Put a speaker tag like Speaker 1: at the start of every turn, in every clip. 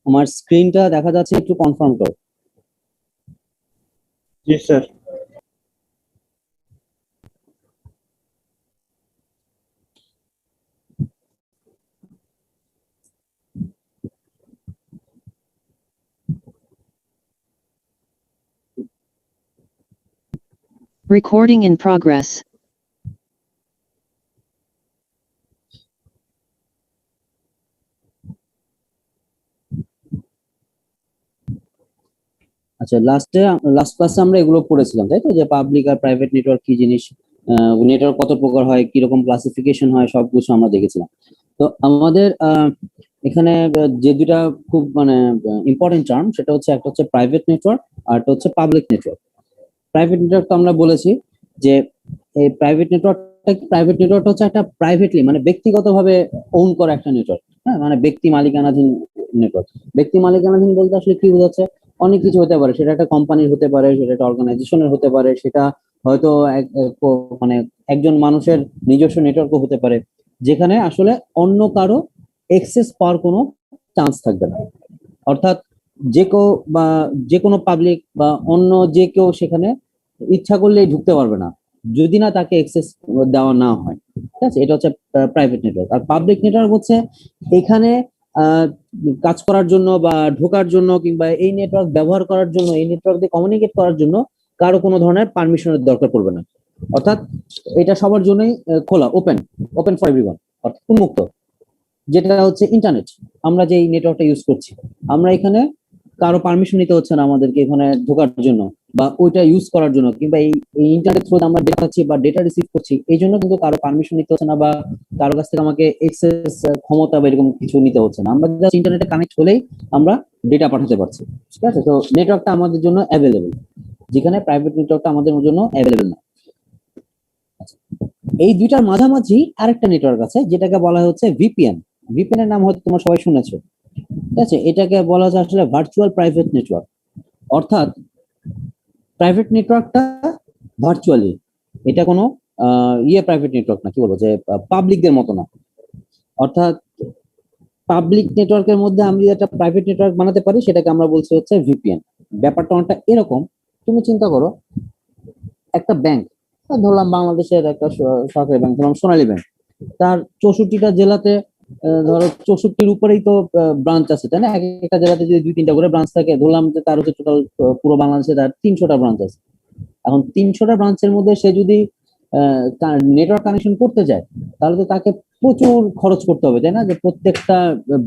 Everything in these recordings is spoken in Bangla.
Speaker 1: আমার স্ক্রিনটা দেখা যাচ্ছে, একটু কনফার্ম করো।
Speaker 2: জি স্যার।
Speaker 3: Recording in progress.
Speaker 1: আচ্ছা, লাস্ট ক্লাসে আমরা এগুলো পড়েছিলাম, তাই তো, যে পাবলিক আর প্রাইভেট নেটওয়ার্ক কি জিনিস, নেটওয়ার্ক কত প্রকার হয়, কিরকম ক্লাসিফিকেশন হয়, সবকিছু আমরা দেখেছিলাম। তো আমাদের এখানে যে দুটা খুব মানে ইম্পর্টেন্ট টার্ম, সেটা হচ্ছে একটা হচ্ছে প্রাইভেট নেটওয়ার্ক আর একটা হচ্ছে পাবলিক নেটওয়ার্ক। প্রাইভেট নেটওয়ার্ক তো আমরা বলেছি যে এই প্রাইভেট নেটওয়ার্কটা হচ্ছে একটা প্রাইভেটলি মানে ব্যক্তিগতভাবে ওন করা একটা নেটওয়ার্ক। হ্যাঁ, মানে ব্যক্তি মালিকানাধীন নেটওয়ার্ক। ব্যক্তি মালিকানাধীন বলতে আসলে কি বোঝাচ্ছে? অনেক কিছু হতে পারে, সেটা একটা কোম্পানির হতে পারে, সেটা একটা অর্গানাইজেশনের হতে পারে, সেটা হয়তো মানে একজন মানুষের নিজস্ব নেটওয়ার্কও হতে পারে, যেখানে আসলে অন্য কারো এক্সেস পাওয়ার কোনো চান্স থাকবে না। অর্থাৎ বা যে কোনো পাবলিক বা অন্য যে কেউ সেখানে ইচ্ছা করলেই ঢুকতে পারবে না, যদি না তাকে এক্সেস দেওয়া না হয়। ঠিক আছে, এটা হচ্ছে প্রাইভেট নেটওয়ার্ক। আর পাবলিক নেটওয়ার্ক হচ্ছে এখানে কাজ করার জন্য বা ঢোকার জন্য কিংবা এই নেটওয়ার্ক ব্যবহার করার জন্য, এই নেটওয়ার্ক দিয়ে কমিউনিকেট করার জন্য কারো কোনো ধরনের পারমিশনের দরকার পড়বে না। অর্থাৎ এটা সবার জন্যই খোলা, ওপেন ফর এভরিওয়ান, অর্থাৎ উন্মুক্ত। যেটা হচ্ছে ইন্টারনেট, আমরা যে নেটওয়ার্কটা ইউজ করছি, আমরা এখানে কারো পারমিশন নিতে হচ্ছে না আমাদেরকে এখানে ঢোকার জন্য বা ওইটা ইউজ করার জন্য, কিংবা এই ইন্টারনেট থ্রুতে আমরা ডেটা পাচ্ছি বা ডেটা রিসিভ করছি, এই জন্য কিন্তু কারো পারমিশন নিতে হচ্ছে না বা কারো কাছ থেকে আমাকে এক্সেস ক্ষমতা বা এরকম কিছু নিতে হচ্ছে না। আমরা জাস্ট ইন্টারনেটে কানেক্ট হলেই আমরা ডেটা পাঠাতে পারছি। ঠিক আছে, তো নেটওয়ার্কটা আমাদের জন্য অ্যাভেলেবল, যেখানে প্রাইভেট নেটওয়ার্কটা আমাদের জন্য অ্যাভেলেবল না। এই দুইটার মাঝামাঝি আরেকটা নেটওয়ার্ক আছে, যেটাকে বলা হচ্ছে ভিপিএন। ভিপিএন এর নাম হয়তো তোমরা সবাই শুনেছো। ঠিক আছে, এটাকে বলা হচ্ছে আসলে ভার্চুয়াল প্রাইভেট নেটওয়ার্ক। অর্থাৎ প্রাইভেট নেটওয়ার্কটা ভার্চুয়ালি, এটা কোনো প্রাইভেট নেটওয়ার্ক না, কি বলবো, যে পাবলিকদের মতো না। অর্থাৎ পাবলিক নেটওয়ার্কের মধ্যে আমি একটা প্রাইভেট নেটওয়ার্ক বানাতে পারি, সেটাকে আমরা বলছি হচ্ছে ভিপিএন। ব্যাপারটা অনেকটা এরকম, তুমি চিন্তা করো একটা ব্যাংক, ধরলাম বাংলাদেশের একটা সরকারি ব্যাংক, ধরলাম সোনালী ব্যাংক, তার 64টা জেলাতে ধরো 64টির উপরেই তো ব্রাঞ্চ আছে, তাই না? এক একটা জেলাতে যদি 2-3টা করে ব্রাঞ্চ থাকে, ধরলাম যে তার হচ্ছে টোটাল পুরো বাংলাদেশে তার 300টা ব্রাঞ্চ আছে। এখন 300টা ব্রাঞ্চের মধ্যে সে যদি নেটওয়ার্ক কানেকশন করতে চায়, তাহলে তো তাকে প্রচুর খরচ করতে হবে, তাই না? যে প্রত্যেকটা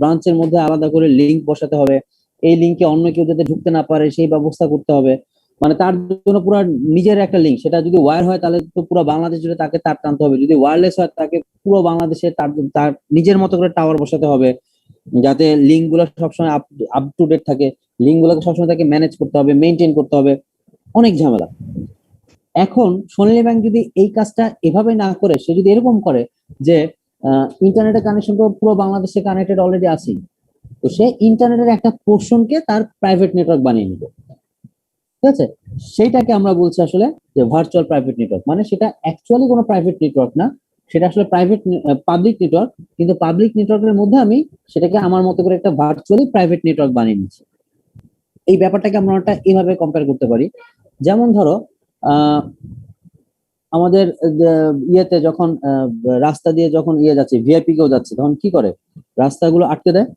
Speaker 1: ব্রাঞ্চের মধ্যে আলাদা করে লিঙ্ক বসাতে হবে, এই লিঙ্কে অন্য কেউ যাতে ঢুকতে না পারে সেই ব্যবস্থা করতে হবে। মানে তার জন্য পুরো নিজের একটা লিঙ্ক, সেটা যদি ওয়্যার হয় তাহলে তো পুরো বাংলাদেশ জুড়ে তাকে তার টানতে হবে, যদি ওয়্যারলেস হয় তাকে পুরো বাংলাদেশে তার নিজের মতো করে টাওয়ার বসাতে হবে, যাতে লিঙ্ক গুলো সবসময় আপ টু ডেট থাকে, লিঙ্ক গুলোকে সবসময় তাকে ম্যানেজ করতে হবে, মেনটেন করতে হবে, অনেক ঝামেলা। এখন সোনালী ব্যাংক যদি এই কাজটা এভাবে না করে, সে যদি এরকম করে যে ইন্টারনেটের কানেকশন তো পুরো বাংলাদেশে কানেক্টেড অলরেডি আছেই, তো সে ইন্টারনেটের একটা পোর্শনকে তার প্রাইভেট নেটওয়ার্ক বানিয়ে নিবে। ঠিক আছে, সেইটাকে আমরা বলছি আসলে যে ভার্চুয়াল প্রাইভেট নেটওয়ার্ক। মানে সেটা অ্যাকচুয়ালি কোনো প্রাইভেট নেটওয়ার্ক না, সেটা আসলে পাবলিক নেটওয়ার্ক, কিন্তু পাবলিক নেটওয়ার্কের মধ্যে আমি সেটাকে আমার মতো করে একটা ভার্চুয়ালি প্রাইভেট নেটওয়ার্ক বানিয়ে নিচ্ছি। এই ব্যাপারটাকে আমরা একটা এভাবে কম্পেয়ার করতে পারি। যেমন ধরো আমাদের ইয়েতে যখন রাস্তা দিয়ে যখন যাচ্ছে, ভিআইপি কেউ যাচ্ছে, তখন কি করে? রাস্তাগুলো আটকে দেয়,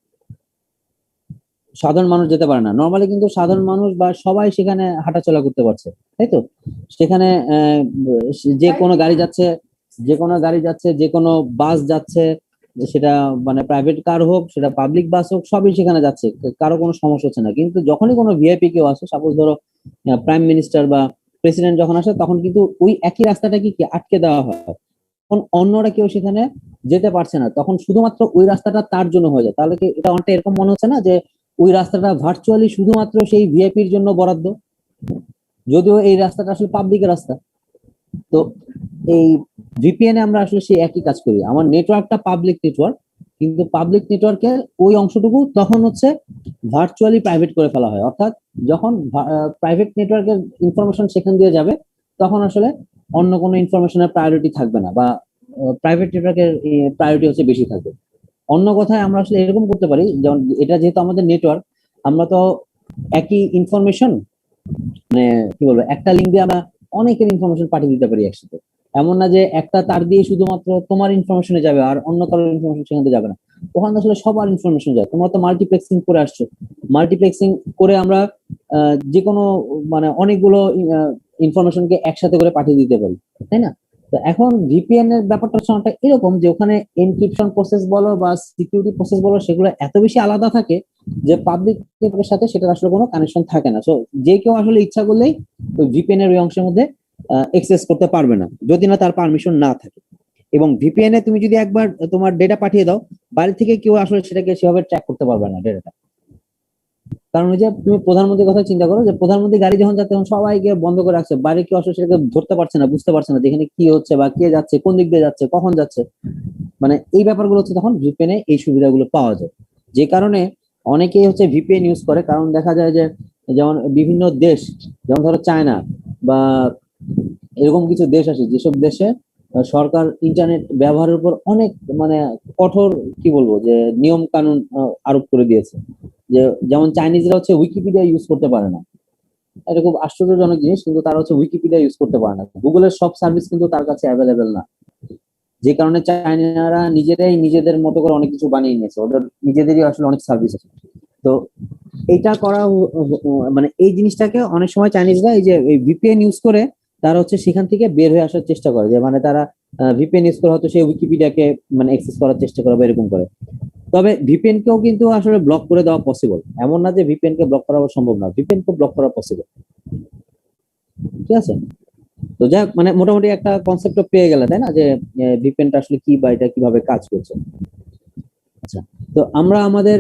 Speaker 1: সাধারণ মানুষ যেতে পারে না। নর্মালি কিন্তু সাধারণ মানুষ বা সবাই সেখানে হাঁটাচলা করতে পারছে, তাই তো? সেখানে যে কোনো গাড়ি যাচ্ছে, যে কোনো বাস যাচ্ছে, সেটা মানে প্রাইভেট কার হোক, সেটা পাবলিক বাস হোক, সবই সেখানে যাচ্ছে, কারো কোনো সমস্যা হচ্ছে না। কিন্তু যখনই কোনো ভিআইপি কেউ আসে, সাপোজ ধরো প্রাইম মিনিস্টার বা প্রেসিডেন্ট যখন আসে, তখন কিন্তু ওই একই রাস্তাটাকে কি আটকে দেওয়া হয়, তখন অন্যরা কেউ সেখানে যেতে পারছে না, তখন শুধুমাত্র ওই রাস্তাটা তার জন্য হয়ে যায়। তাহলে কি এটা অনেকটা এরকম মনে হচ্ছে না যে ওই রাস্তাটা ভার্চুয়ালি শুধুমাত্র সেই ভিআইপির জন্য বরাদ্দ, যদিও এই রাস্তাটা আসলে পাবলিকের রাস্তা। তো এই ভিপিএন এ আমরা আসলে সেই একই কাজ করি। আমার নেটওয়ার্কটা পাবলিক নেটওয়ার্ক, কিন্তু পাবলিক নেটওয়ার্কের ওই অংশটুকু তখন হচ্ছে ভার্চুয়ালি প্রাইভেট করে ফেলা হয়। অর্থাৎ যখন প্রাইভেট নেটওয়ার্কের ইনফরমেশন সেখান দিয়ে যাবে, তখন আসলে অন্য কোনো ইনফরমেশনের প্রায়োরিটি থাকবে না, বা প্রাইভেট নেটওয়ার্কের প্রায়োরিটি হচ্ছে বেশি থাকবে। অন্য কথায় আমরা আসলে এরকম করতে পারি, যেমন এটা যেহেতু আমাদের নেটওয়ার্ক, আমরা তো একই ইনফরমেশন, মানে কি বলবো, একটা লিঙ্ক দিয়ে আমরা অনেকের ইনফরমেশন পাঠিয়ে দিতে পারি একসাথে। এমন না যে একটা তার দিয়ে শুধুমাত্র তোমার ইনফরমেশনে যাবে আর অন্য কারোর ইনফরমেশন সেখানে যাবে না। ওখানে আসলে সবার ইনফরমেশন যায়। তোমরা তো মাল্টিপ্লেক্সিং করে আসছো, মাল্টিপ্লেক্সিং করে আমরা যে কোনো মানে অনেকগুলো ইনফরমেশনকে একসাথে করে পাঠিয়ে দিতে পারি, তাই না? তো এখন ভিপিএন এর ব্যাপারটা হচ্ছে অনেকটা এরকম যে ওখানে এনক্রিপশন প্রসেস বলো বা সিকিউরিটি প্রসেস বলো, সেগুলো এত বেশি আলাদা থাকে যে পাবলিক নেটওয়ার্কের সাথে সেটার আসলে কোনো কানেকশন থাকে না। সো যে কেউ আসলে ইচ্ছা করলেই ওই ভিপিএন এর ওই অংশের মধ্যে এক্সেস করতে পারবে না যদি না তার পারমিশন না থাকে। এবং ভিপিএন এ তুমি যদি একবার তোমার ডেটা পাঠিয়ে দাও, বাইরে থেকে কেউ আসলে সেটাকে সেভাবে ট্র্যাক করতে পারবে না ডেটাটা। কারণ ওই যে তুমি প্রধানমন্ত্রীর কথা চিন্তা করো, যে প্রধানমন্ত্রী গাড়ি যখন যাচ্ছে তখন সবাইকে বন্ধ করে রাখছে, বাইরে কেউ আসলে সেটাকে ধরতে পারছে না, বুঝতে পারছে না যেখানে কি হচ্ছে বা কে যাচ্ছে, কোন দিক দিয়ে যাচ্ছে, কখন যাচ্ছে। মানে এই ব্যাপারগুলো হচ্ছে তখন ভিপিএন এ এই সুবিধাগুলো পাওয়া যায়। যে কারণে অনেকেই হচ্ছে ভিপিএন ইউজ করে। কারণ দেখা যায় যে যেমন বিভিন্ন দেশ, যেমন ধরো চায়না বা এরকম কিছু দেশ আছে যেসব দেশে সরকার ইন্টারনেট ব্যবহারের উপর অনেক মানে কঠোর কি বলবো যে নিয়ম কানুন আরোপ করে দিয়েছে। যে যেমন চাইনিজরা হচ্ছে উইকিপিডিয়া ইউজ করতে পারে না। এটা খুব আশ্চর্যজনক জিনিস, কিন্তু তারা হচ্ছে উইকিপিডিয়া ইউজ করতে পারে না। গুগলের সব সার্ভিস কিন্তু তার কাছে অ্যাভেলেবেল না। যে কারণে চাইনারা নিজেরাই নিজেদের মতো করে অনেক কিছু বানিয়ে নিয়েছে, ওদের নিজেদেরই আসলে অনেক সার্ভিস আছে। তো এইটা করা মানে এই জিনিসটাকে অনেক সময় চাইনিজরা এই যে ভিপিএন ইউজ করে তারা হচ্ছে সেখান থেকে বের হয়ে আসার চেষ্টা করে। যে মানে তারা ভিপিএন ইউজ করে হয়তো সেই উইকিপিডিয়াকে মানে অ্যাক্সেস করার চেষ্টা করে বা এরকম করে। তবে ভিপিএন কেও কিন্তু আসলে ব্লক করে দেওয়া পসিবল, এমন না যে ভিপিএন কে ব্লক করা সম্ভব না, ভিপিএন কে ব্লক করা পসিবল। ঠিক আছে? তো যাই হোক, মানে মোটামুটি একটা কনসেপ্ট পেয়ে গেলে, তাই না, যে ভিপিএনটা আসলে কি বা এটা কিভাবে কাজ করছে। আচ্ছা, তো আমরা আমাদের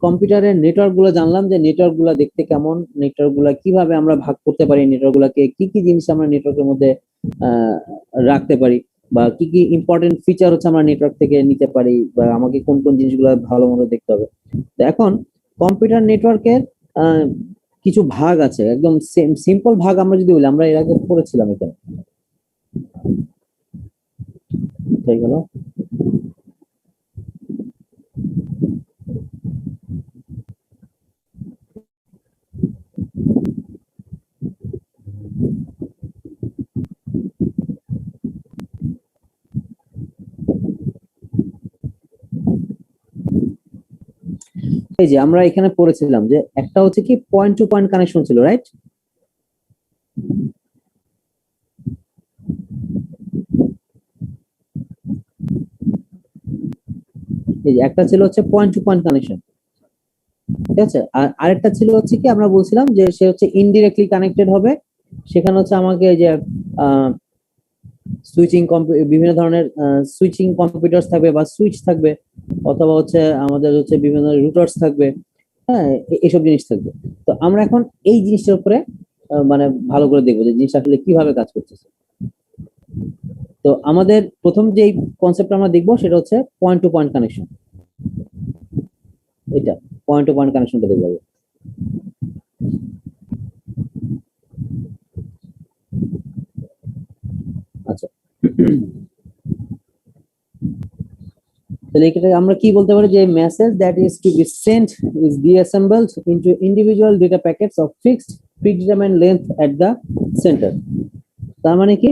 Speaker 1: কম্পিউটারের নেটওয়ার্ক গুলো জানলাম, যে নেটওয়ার্ক গুলা দেখতে কেমন, নেটওয়ার্ক গুলা কিভাবে আমরা ভাগ করতে পারি, নেটওয়ার্ক গুলাকে কি কি জিনিস আমরা নেটওয়ার্কের মধ্যে আহ, রাখতে পারি, বা কি কি ইম্পর্টেন্ট ফিচার হচ্ছে আমরা নেটওয়ার্ক থেকে নিতে পারি, বা আমাকে কোন কোন জিনিসগুলো ভালো মতো দেখতে হবে। তো এখন কম্পিউটার নেটওয়ার্কের কিছু ভাগ আছে, একদম সিম্পল ভাগ আমরা যদি বলি, আমরা এর আগে পড়েছিলাম এখানে, হয়ে গেল। এই যে আমরা এখানে পড়েছিলাম যে একটা হচ্ছে কি পয়েন্ট টু পয়েন্ট কানেকশন ছিল, রাইট? এই যে একটা ছিল হচ্ছে পয়েন্ট টু পয়েন্ট কানেকশন, ঠিক আছে। আর আরেকটা ছিল হচ্ছে কি আমরা বলছিলাম যে সে হচ্ছে ইনডিরেক্টলি কানেক্টেড হবে। সেখানে হচ্ছে আমাকে এই যে সুইচিং বিভিন্ন ধরনের সুইচিং কম্পিউটার থাকবে বা সুইচ থাকবে, অথবা হচ্ছে আমাদের হচ্ছে বিভিন্ন রুটার্স থাকবে। হ্যাঁ, এসব জিনিস থাকবে। তো আমরা এখন এই জিনিসটার উপরে মানে ভালো করে দেখবো যে জিনিসটা আসলে কিভাবে কাজ করতেছে। তো আমাদের প্রথম যে কনসেপ্ট আমরা দেখবো সেটা হচ্ছে পয়েন্ট টু পয়েন্ট কানেকশন। এটা পয়েন্ট টু পয়েন্ট কানেকশনটা দেখবো। আচ্ছা, তাহলে এটাকে আমরা কি বলতে পারি, যে message that is to be sent is disassembled into individual data packets of fixed predetermined length at the centre. তার মানে কি,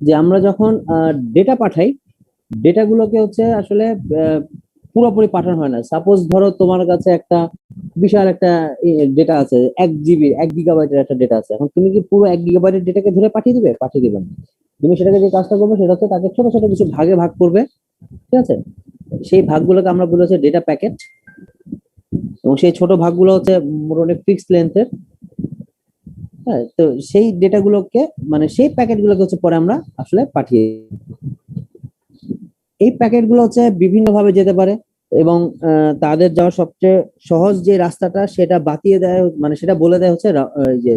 Speaker 1: যে আমরা যখন ডেটা পাঠাই, ডেটা গুলোকে হচ্ছে আসলে পুরোপুরি পাঠানো হয় না। সাপোজ ধরো তোমার কাছে একটা বিশাল একটা ডেটা আছে, 1 জিবি 1 গিগাবাইটের একটা ডেটা আছে। এখন তুমি কি পুরো 1 গিগাবাইটের ডেটাকে ধরে পাঠিয়ে দিবে? পাঠিয়ে দিবে না। তুমি সেটাকে যে কাজটা করবে সেটা হচ্ছে তাকে ছোট ছোট কিছু ভাগে ভাগ করবে, ঠিক আছে। সেই ভাগগুলোকে আমরা বলেছি ডেটা প্যাকেট, এবং সেই ছোট ভাগগুলো হচ্ছে মোটামুটি ফিক্সড লেন্থের। হ্যাঁ, তো সেই ডেটাগুলোকে মানে সেই প্যাকেটগুলোকে হচ্ছে পরে আমরা আসলে পাঠিয়ে, এই প্যাকেটগুলো হচ্ছে বিভিন্ন ভাবে যেতে পারে। এবং তাদের যাওয়ার সবচেয়ে সহজ যে রাস্তাটা সেটা বাতিয়ে দেয়, মানে সেটা বলে দেয় হচ্ছে যে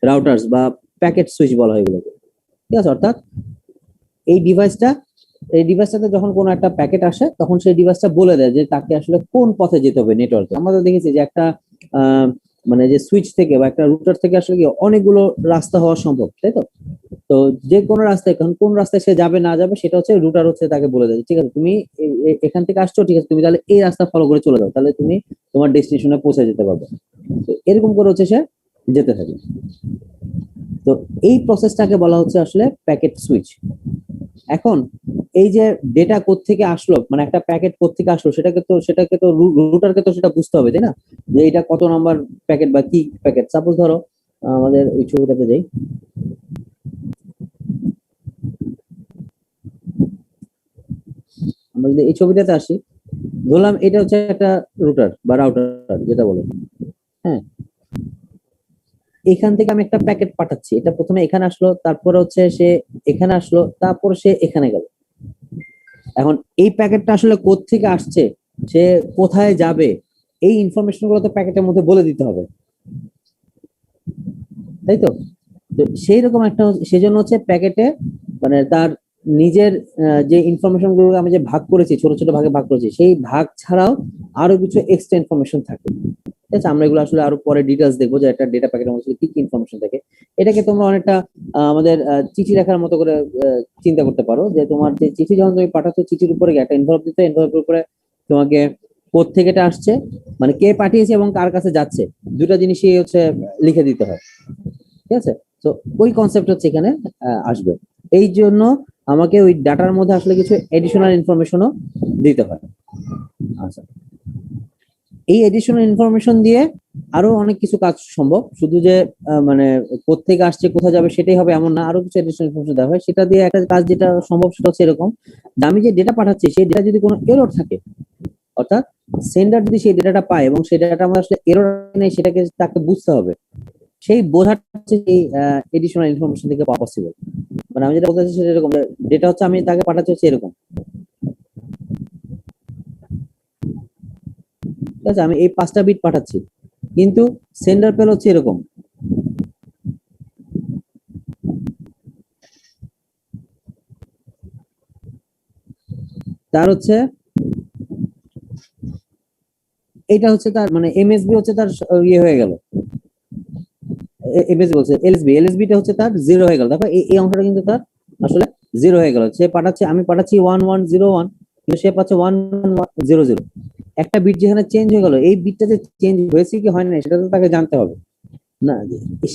Speaker 1: রাউটার্স বা প্যাকেট সুইচ বলা হয় এগুলোকে, ঠিক আছে। অর্থাৎ এই ডিভাইসটা, এই ডিভাইসটাতে যখন কোনো একটা প্যাকেট আসে তখন সেই ডিভাইসটা বলে দেয় যে তাকে আসলে কোন পথে যেতে হবে নেটওয়ার্কে। আমরা তো দেখেছি যে একটা মানে যে সুইচ থেকে বা একটা রুটার থেকে আসলে কি অনেকগুলো রাস্তা হওয়া সম্ভব, তাই তো? তো যে কোনো রাস্তায়, এখন কোন রাস্তায় সে যাবে না যাবে সেটা হচ্ছে রুটার হচ্ছে তাকে বলে দেয়, ঠিক আছে তুমি এখান থেকে আসছো, ঠিক আছে তুমি তাহলে এই রাস্তা ফলো করে চলে যাও, তাহলে তুমি তোমার ডেস্টিনেশনে পৌঁছে যেতে পারবে। তো এরকম করে হচ্ছে সে যেতে থাকে। তো এই প্রসেসটাকে বলা হচ্ছে আসলে প্যাকেট সুইচ। এখন এই যে ডেটা কোত্থেকে আসলো, মানে একটা প্যাকেট কোত্থেকে আসলো, সেটাকে তো রুটারকে তো সেটা বুঝতে হবে, তাই না? যে এটা কত নাম্বার প্যাকেট বা কি প্যাকেট। সাপোজ ধরো আমাদের ওই ছবিটাতে যাই, আমরা যদি এই ছবিটাতে আসি, ধরলাম এটা হচ্ছে একটা রুটার বা রাউটার যেটা বলে। হ্যাঁ, এখান থেকে আমি একটা প্যাকেট পাঠাচ্ছি, এটা প্রথমে এখানে আসলো, তারপরে হচ্ছে সে এখানে আসলো, তারপর সে এখানে গেল। এখন এই প্যাকেটটা আসলে কোত্থেকে আসছে, সে কোথায় যাবে, এই ইনফরমেশন গুলো তো প্যাকেটের মধ্যে বলে দিতে হবে, তাই তো? তো সেই রকম একটা সেজন্য হচ্ছে প্যাকেটে মানে তার নিজের যে ইনফরমেশন গুলো আমি যে ভাগ করেছি, ছোট ছোট ভাগে ভাগ করেছি, সেই ভাগ ছাড়াও আরো কিছু এক্সট্রা ইনফরমেশন থাকে। ঠিক আছে, আমরা এগুলো আসলে আরো পরে ডিটেলস দেখবো যে একটা ডেটা প্যাকেটের মধ্যে কি কি ইনফরমেশন থাকে। এটাকে তোমরা অনেকটা আমাদের চিঠি লেখার মতো করে চিন্তা করতে পারো, যে তোমার যে চিঠি যখন তুমি পাঠাচ্ছ, চিঠির উপরে একটা এনভেলপ দিতে, এনভেলপের উপরে তোমাকে কোত্থেকে এটা আসছে, মানে কে পাঠিয়েছে এবং কার কাছে যাচ্ছে, দুটা জিনিসই হচ্ছে লিখে দিতে হয়। ঠিক আছে, তো ওই কনসেপ্ট হচ্ছে এখানে আসবে। এই জন্য আমাকে ওই ডাটার মধ্যে আসলে কিছু এডিশনাল ইনফরমেশনও দিতে হয়। আচ্ছা, এই এডিশনাল ইনফরমেশন দিয়ে আরো অনেক কিছু কাজ সম্ভব, শুধু যে মানে কোত্থেকে আসছে কোথায় যাবে সেটাই হবে এমন না, আরো কিছু এডিশনাল ইনফরমেশন দেওয়া হয়, সেটা দিয়ে একটা কাজ যেটা সম্ভব সেটা হচ্ছে এরকম, যে আমি যে ডেটা পাঠাচ্ছি সেই ডেটা যদি কোনো এরর থাকে, অর্থাৎ সেন্ডার যদি সেই ডেটাটা পায় এবং সেই ডেটাটা আমার আসলে এরর নেই সেটাকে তাকে বুঝতে হবে, সেই বোঝাটা হচ্ছে এই এডিশনাল ইনফরমেশন থেকে পাওয়া পসিবল। মানে আমি যেটা বলতে চাচ্ছি সেটা এরকম, ডেটা হচ্ছে আমি তাকে পাঠাচ্ছি হচ্ছে এরকম, ঠিক আছে, আমি এই 5টা বিট পাঠাচ্ছি, কিন্তু সেন্ডার পেল হচ্ছে এরকম। তার হচ্ছে এটা হচ্ছে তার মানে এমএসবি হচ্ছে তার ইয়ে হয়ে গেল, এমএসবি বলছে এলএসবি, এলএসবি টা হচ্ছে তার জিরো হয়ে গেল, দেখো এই অংশটা কিন্তু তার আসলে জিরো হয়ে গেল, সে পাঠাচ্ছে, আমি পাঠাচ্ছি 1101, কিন্তু সে পাচ্ছে 1100। একটা বিট যেখানে চেঞ্জ হয়ে গেল, এই বিটটা যে চেঞ্জ হয়েছে কি হয় না সেটা তো তাকে জানতে হবে না,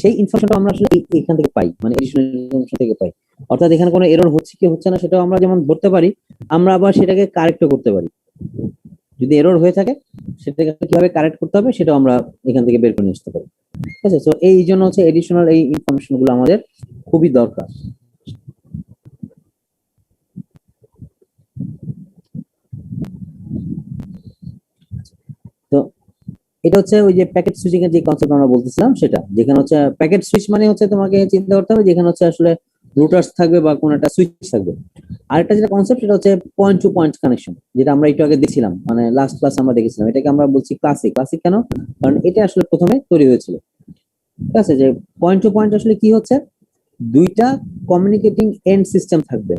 Speaker 1: সেই ইনফরমেশনটা আমরা আসলে এখান থেকে পাই, মানে এডিশনাল ইনফরমেশন থেকে পাই। অর্থাৎ এখানে কোনো এরর হচ্ছে কি হচ্ছে না সেটাও আমরা যেমন ধরতে পারি, আমরা আবার সেটাকে কারেক্টও করতে পারি। যদি এরর হয়ে থাকে সেটাকে কিভাবে কারেক্ট করতে হবে সেটাও আমরা এখান থেকে বের করে নিয়ে আসতে পারি। ঠিক আছে, তো এই জন্য হচ্ছে এডিশনাল এই ইনফরমেশন গুলো আমাদের খুবই দরকার। তো এটা হচ্ছে ওই যে প্যাকেট সুইচিং এর যে কনসেপ্ট আমরা বলতেছিলাম, সেটা যেখানে হচ্ছে প্যাকেট সুইচ মানে হচ্ছে তোমাকে চিন্তা করতে হবে যেখানে হচ্ছে আসলে রুটার্স থাকবে বা কোন একটা সুইচ থাকবে। আরেকটা যেটা কনসেপ্ট সেটা হচ্ছে পয়েন্ট টু পয়েন্ট কানেকশন, যেটা আমরা একটু আগে দেখছিলাম, মানে লাস্ট ক্লাস আমরা দেখেছিলাম, এটাকে আমরা বলছি ক্লাসিক। ক্লাসিক কেন? কারণ এটা আসলে প্রথমে তৈরি হয়েছিল। ঠিক আছে, যে পয়েন্ট টু পয়েন্ট আসলে কি হচ্ছে, দুইটা কমিউনিকেটিং এন্ড সিস্টেম থাকবে,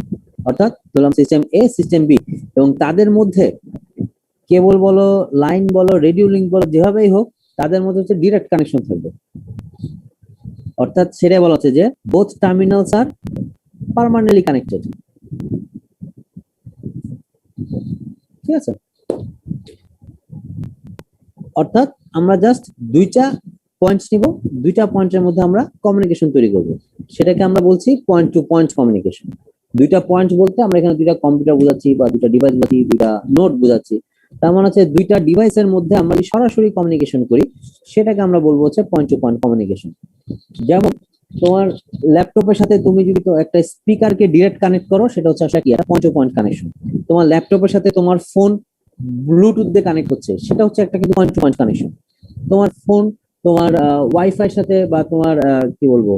Speaker 1: অর্থাৎ ধরলাম সিস্টেম এ সিস্টেম বি, এবং তাদের মধ্যে কেবল বলো, লাইন বলো, রেডিও লিঙ্ক বলো, যেভাবেই হোক তাদের মধ্যে হচ্ছে ডিরেক্ট কানেকশন থাকবে। অর্থাৎ সেটাই বলা হচ্ছে যে বোথ টার্মিনালস আর পার্মানেন্টলি কানেক্টেড। ঠিক আছে, অর্থাৎ আমরা জাস্ট দুইটা পয়েন্টস নিব, দুইটা পয়েন্টের মধ্যে আমরা কমিউনিকেশন তৈরি করব, সেটাকে আমরা বলছি পয়েন্ট টু পয়েন্ট কমিউনিকেশন। দুইটা পয়েন্ট বলতে আমরা এখানে দুইটা কম্পিউটার বোঝাচ্ছি বা দুইটা ডিভাইস বোঝাচ্ছি, দুইটা নোট বোঝাচ্ছি। তার মানে হচ্ছে দুইটা ডিভাইসের মধ্যে আমরা যদি সরাসরি কমিউনিকেশন করি সেটাকে আমরা বলবো হচ্ছে পয়েন্ট টু পয়েন্ট কমিউনিকেশন। যেমন তোমার ল্যাপটপের সাথে তুমি যদি তো একটা স্পিকারকে ডিরেক্ট কানেক্ট করো, সেটা হচ্ছে আসলে কি একটা পয়েন্ট টু পয়েন্ট কানেকশন। তোমার ল্যাপটপের সাথে তোমার ফোন ব্লুটুথ দিয়ে কানেক্ট হচ্ছে, সেটা হচ্ছে একটা কিন্তু পয়েন্ট টু পয়েন্ট কানেকশন। তোমার ফোন তোমার ওয়াইফাই সাথে বা তোমার কি বলবো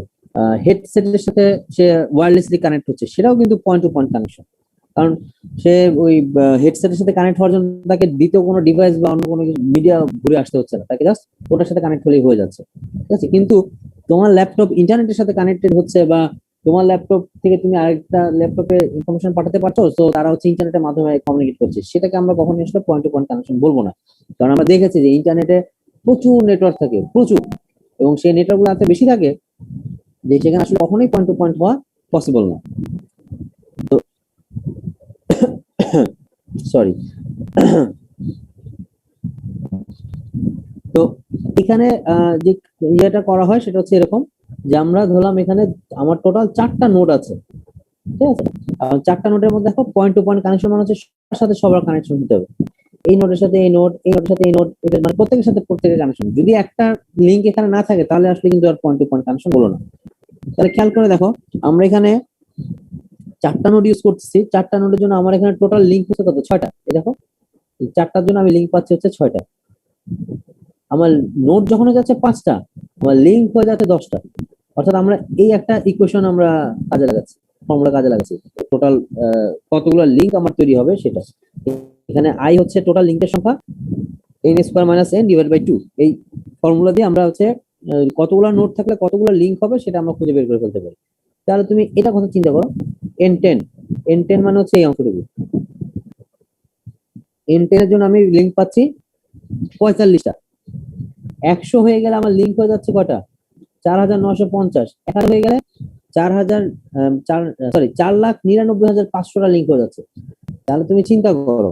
Speaker 1: হেডসেটের সাথে সে ওয়্যারলেসলি কানেক্ট হচ্ছে, সেটাও কিন্তু পয়েন্ট টু পয়েন্ট কানেকশন। কারণ সে ওই হেডসেটের সাথে কানেক্ট হওয়ার জন্য তাকে দ্বিতীয় কোনো ডিভাইস বা অন্য কোনো মিডিয়া ঘুরে আসতে হচ্ছে না, তাকে জাস্ট ওটার সাথে কানেক্ট হলেই হয়ে যাচ্ছে। ঠিক আছে, কিন্তু তোমার ল্যাপটপ ইন্টারনেটের সাথে কানেক্টেড হচ্ছে, বা তোমার ল্যাপটপ থেকে তুমি আরেকটা ল্যাপটপে ইনফরমেশন পাঠাতে পারছো, তো তারা হচ্ছে ইন্টারনেটের মাধ্যমে কমিউনিকেট করছে, সেটাকে আমরা কখনোই আসলে পয়েন্ট টু পয়েন্ট কানেকশন বলবো না। কারণ আমরা দেখেছি যে ইন্টারনেটে প্রচুর নেটওয়ার্ক থাকে, প্রচুর, এবং সেই নেটওয়ার্কগুলো এত বেশি থাকে যে সেখানে আসলে কখনোই পয়েন্ট টু পয়েন্ট হওয়া পসিবল না। তো সরি। তো এখানে যে ইয়েটা করা হয় সেটা হচ্ছে এরকম, যে আমরা ধরলাম এখানে আমার টোটাল 4টা নোড আছে, ঠিক আছে? 4টা নোডের মধ্যে দেখো পয়েন্ট টু পয়েন্ট কানেকশন মানে হচ্ছে সবার সাথে সবার কানেকশন দিতে হবে, এই নোডের সাথে এই নোড, এই নোডের সাথে এই নোড, এদের মানে প্রত্যেকের সাথে প্রত্যেকের কানেকশন। যদি একটা লিঙ্ক এখানে না থাকে তাহলে আসলে কিন্তু আর পয়েন্ট টু পয়েন্ট কানেকশন বলো না। তাহলে খেয়াল করে দেখো, আমরা এখানে 4টা নোড ইউজ করতেছি, 4টা নোডের জন্য আমার এখানে টোটাল লিঙ্ক হচ্ছে কত, 6টা। এই দেখো, 4টার জন্য আমি লিঙ্ক পাচ্ছি হচ্ছে 6টা। আমার নোট যখন হয়ে যাচ্ছে 5টা, আমার লিঙ্ক হয়ে যাচ্ছে 10টা। অর্থাৎ আমরা এই একটা ইকুয়েশন আমরা কাজে লাগাচ্ছি, ফর্মুলা কাজে লাগাচ্ছি। টোটাল কতগুলো লিঙ্ক আমার তৈরি হবে সেটা। এখানে আই হচ্ছে টোটাল লিঙ্কের সংখ্যা, n square minus n divide by 2। এই ফর্মুলা দিয়ে আমরা হচ্ছে কতগুলো নোট থাকলে কতগুলো লিঙ্ক হবে সেটা আমরা খুঁজে বের করে ফেলতে পারি। তাহলে তুমি এটা কথা চিন্তা করো, n10, n10 মানে হচ্ছে এই অংশটুকু। n10 এর জন্য আমি লিঙ্ক পাচ্ছি 45টা। 100 হয়ে গেলে আমার লিঙ্ক হয়ে যাচ্ছে কটা, 4950। 1000 হয়ে গেলে 4000, 4,99,500টা লিঙ্ক হয়ে যাচ্ছে। তাহলে তুমি চিন্তা করো,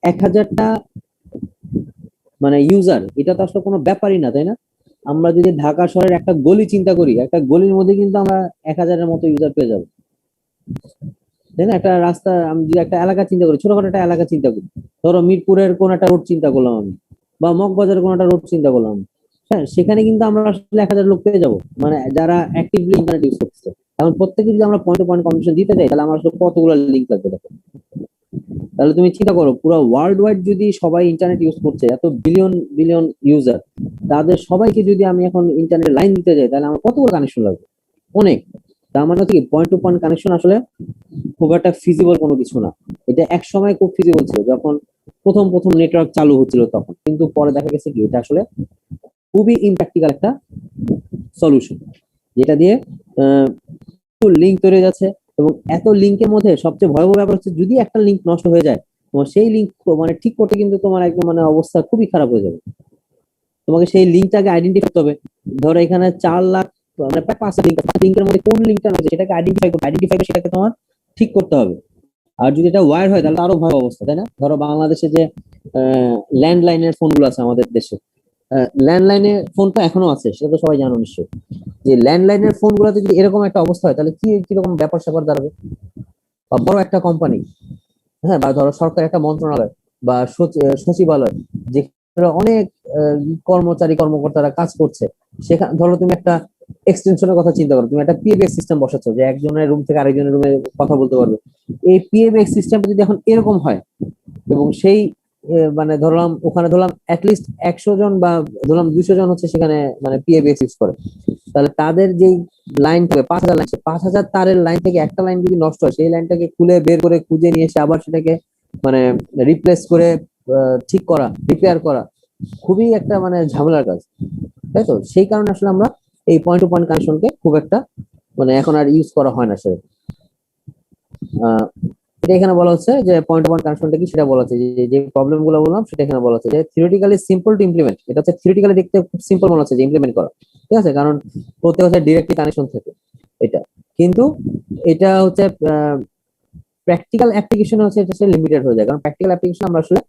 Speaker 1: 1000টা মানে ইউজার, এটা তো আসলে কোনো ব্যাপারই না, তাই না? আমরা যদি ঢাকা শহরের একটা গলি চিন্তা করি, একটা গলির মধ্যে কিন্তু আমরা 1000-এর মতো ইউজার পেয়ে যাবো, তাই না? একটা রাস্তা, আমি যদি একটা এলাকা চিন্তা করি, ছোটখাটো একটা এলাকা চিন্তা করি, ধরো মিরপুরের কোন একটা রোড চিন্তা করলাম আমি, বা মগবাজারের কোন একটা রোড চিন্তা করলাম, হ্যাঁ, সেখানে কিন্তু আমরা আসলে 1000 লোক পেয়ে যাবো, মানে যারা অ্যাক্টিভলি ইন্টারনেট ইউজ করছে। এখন প্রত্যেকে যদি আমরা পয়েন্ট টু পয়েন্ট কমিউনিকেশন দিতে চাই, তাহলে আমার আসলে কতগুলো লিঙ্ক লাগবে দেখো। তাহলে তুমি চিন্তা করো, পুরো ওয়ার্ল্ড ওয়াইড যদি সবাই ইন্টারনেট ইউজ করছে, এত বিলিয়ন বিলিয়ন ইউজার, তাদের সবাইকে যদি আমি এখন ইন্টারনেট লাইন দিতে যাই, তাহলে আমার কতগুলো কানেকশন লাগবে, অনেক। তার মানে হচ্ছে কি, পয়েন্ট টু পয়েন্ট কানেকশন আসলে খুব একটা ফিজিবল কোনো কিছু না। এটা এক সময় খুব ফিজিবল ছিল, যখন প্রথম প্রথম নেটওয়ার্ক চালু হচ্ছিল তখন, কিন্তু পরে দেখা গেছে কি এটা আসলে খুবই ইম্প্র্যাকটিক্যাল একটা সলিউশন, যেটা দিয়ে লিঙ্ক তৈরি যাচ্ছে। এবং এত লিঙ্কের মধ্যে সবচেয়ে ভয়াবহ ব্যাপার হচ্ছে, যদি একটা লিঙ্ক নষ্ট হয়ে যায়, তোমার সেই লিঙ্ক মানে ঠিক করতে কিন্তু তোমার একদম মানে অবস্থা খুবই খারাপ হয়ে যাবে। তোমাকে সেই লিঙ্কটাকে আইডেন্টিফাই করতে হবে। ধরো এখানে 4 লাখ, মানে প্রায় 5 লাখ লিঙ্ক, লিঙ্কের মধ্যে কোন লিঙ্কটা আছে সেটাকে আইডেন্টিফাই করে সেটাকে তোমার ঠিক করতে হবে। আর যদি এটা ওয়্যার হয় তাহলে আরো ভয়াবহ অবস্থা, তাই না? ধরো বাংলাদেশে যে ল্যান্ডলাইনের ফোনগুলো আছে আমাদের দেশে, ল্যান্ডলাইনের ফোন তো এখনো আছে, সেটা তো সবাই জানো নিশ্চয়ই। যে ল্যান্ডলাইনের ফোন গুলোতে যদি এরকম একটা অবস্থা হয়, তাহলে কিরকম ব্যাপার স্যাপার দাঁড়াবে। বা বড় একটা কোম্পানি, হ্যাঁ, বা ধরো সরকার একটা মন্ত্রণালয় বা সচিবালয়, যেখানে অনেক কর্মচারী কর্মকর্তারা কাজ করছে, সেখানে ধরো তুমি একটা এক্সটেনশনের কথা চিন্তা করো, তুমি একটা পিএবিএক্স সিস্টেম বসাচ্ছ, যে একজনের রুম থেকে আরেকজনের রুমে কথা বলতে পারবে। এই পিএবিএক্স সিস্টেমটা যদি এখন এরকম হয়, এবং সেই মানে ধরলাম ওখানে ধরলাম অ্যাটলিস্ট 100 জন, বা ধরলাম 200 জন হচ্ছে সেখানে মানে পিএবিএক্স ইউজ করে, তাহলে তাদের যেই লাইন থেকে 5000 লাইন, 5000 তারের লাইন থেকে একটা লাইন যদি নষ্ট হয়, সেই লাইনটাকে খুলে বের করে খুঁজে নিয়ে এসে আবার সেটাকে মানে রিপ্লেস করে ঠিক করা, রিপেয়ার করা, খুবই একটা মানে ঝামেলার কাজ, তাই তো? সেই কারণে আসলে আমরা এই পয়েন্ট টু পয়েন্ট কানেকশনকে খুব একটা মানে এখন আর ইউজ করা হয় না সেটা। এটা এখানে বলা হচ্ছে যে পয়েন্ট টু পয়েন্ট কানেকশনটা কি সেটা বলা হচ্ছে, যে প্রবলেম গুলো বললাম সেটা এখানে বলা হচ্ছে, যে থিওরিটিক্যালি সিম্পল টু ইমপ্লিমেন্ট। এটা হচ্ছে থিওরিটিক্যালি দেখতে খুব সিম্পল মনে হচ্ছে যে ইমপ্লিমেন্ট করা, ঠিক আছে, কারণ প্রত্যেক হচ্ছে ডিরেক্টলি কানেকশন থাকে এটা, কিন্তু এটা হচ্ছে প্র্যাকটিক্যাল অ্যাপ্লিকেশন হচ্ছে এটা লিমিটেড হয়ে যায়, কারণ প্র্যাকটিক্যাল অ্যাপ্লিকেশন আমরা আসলে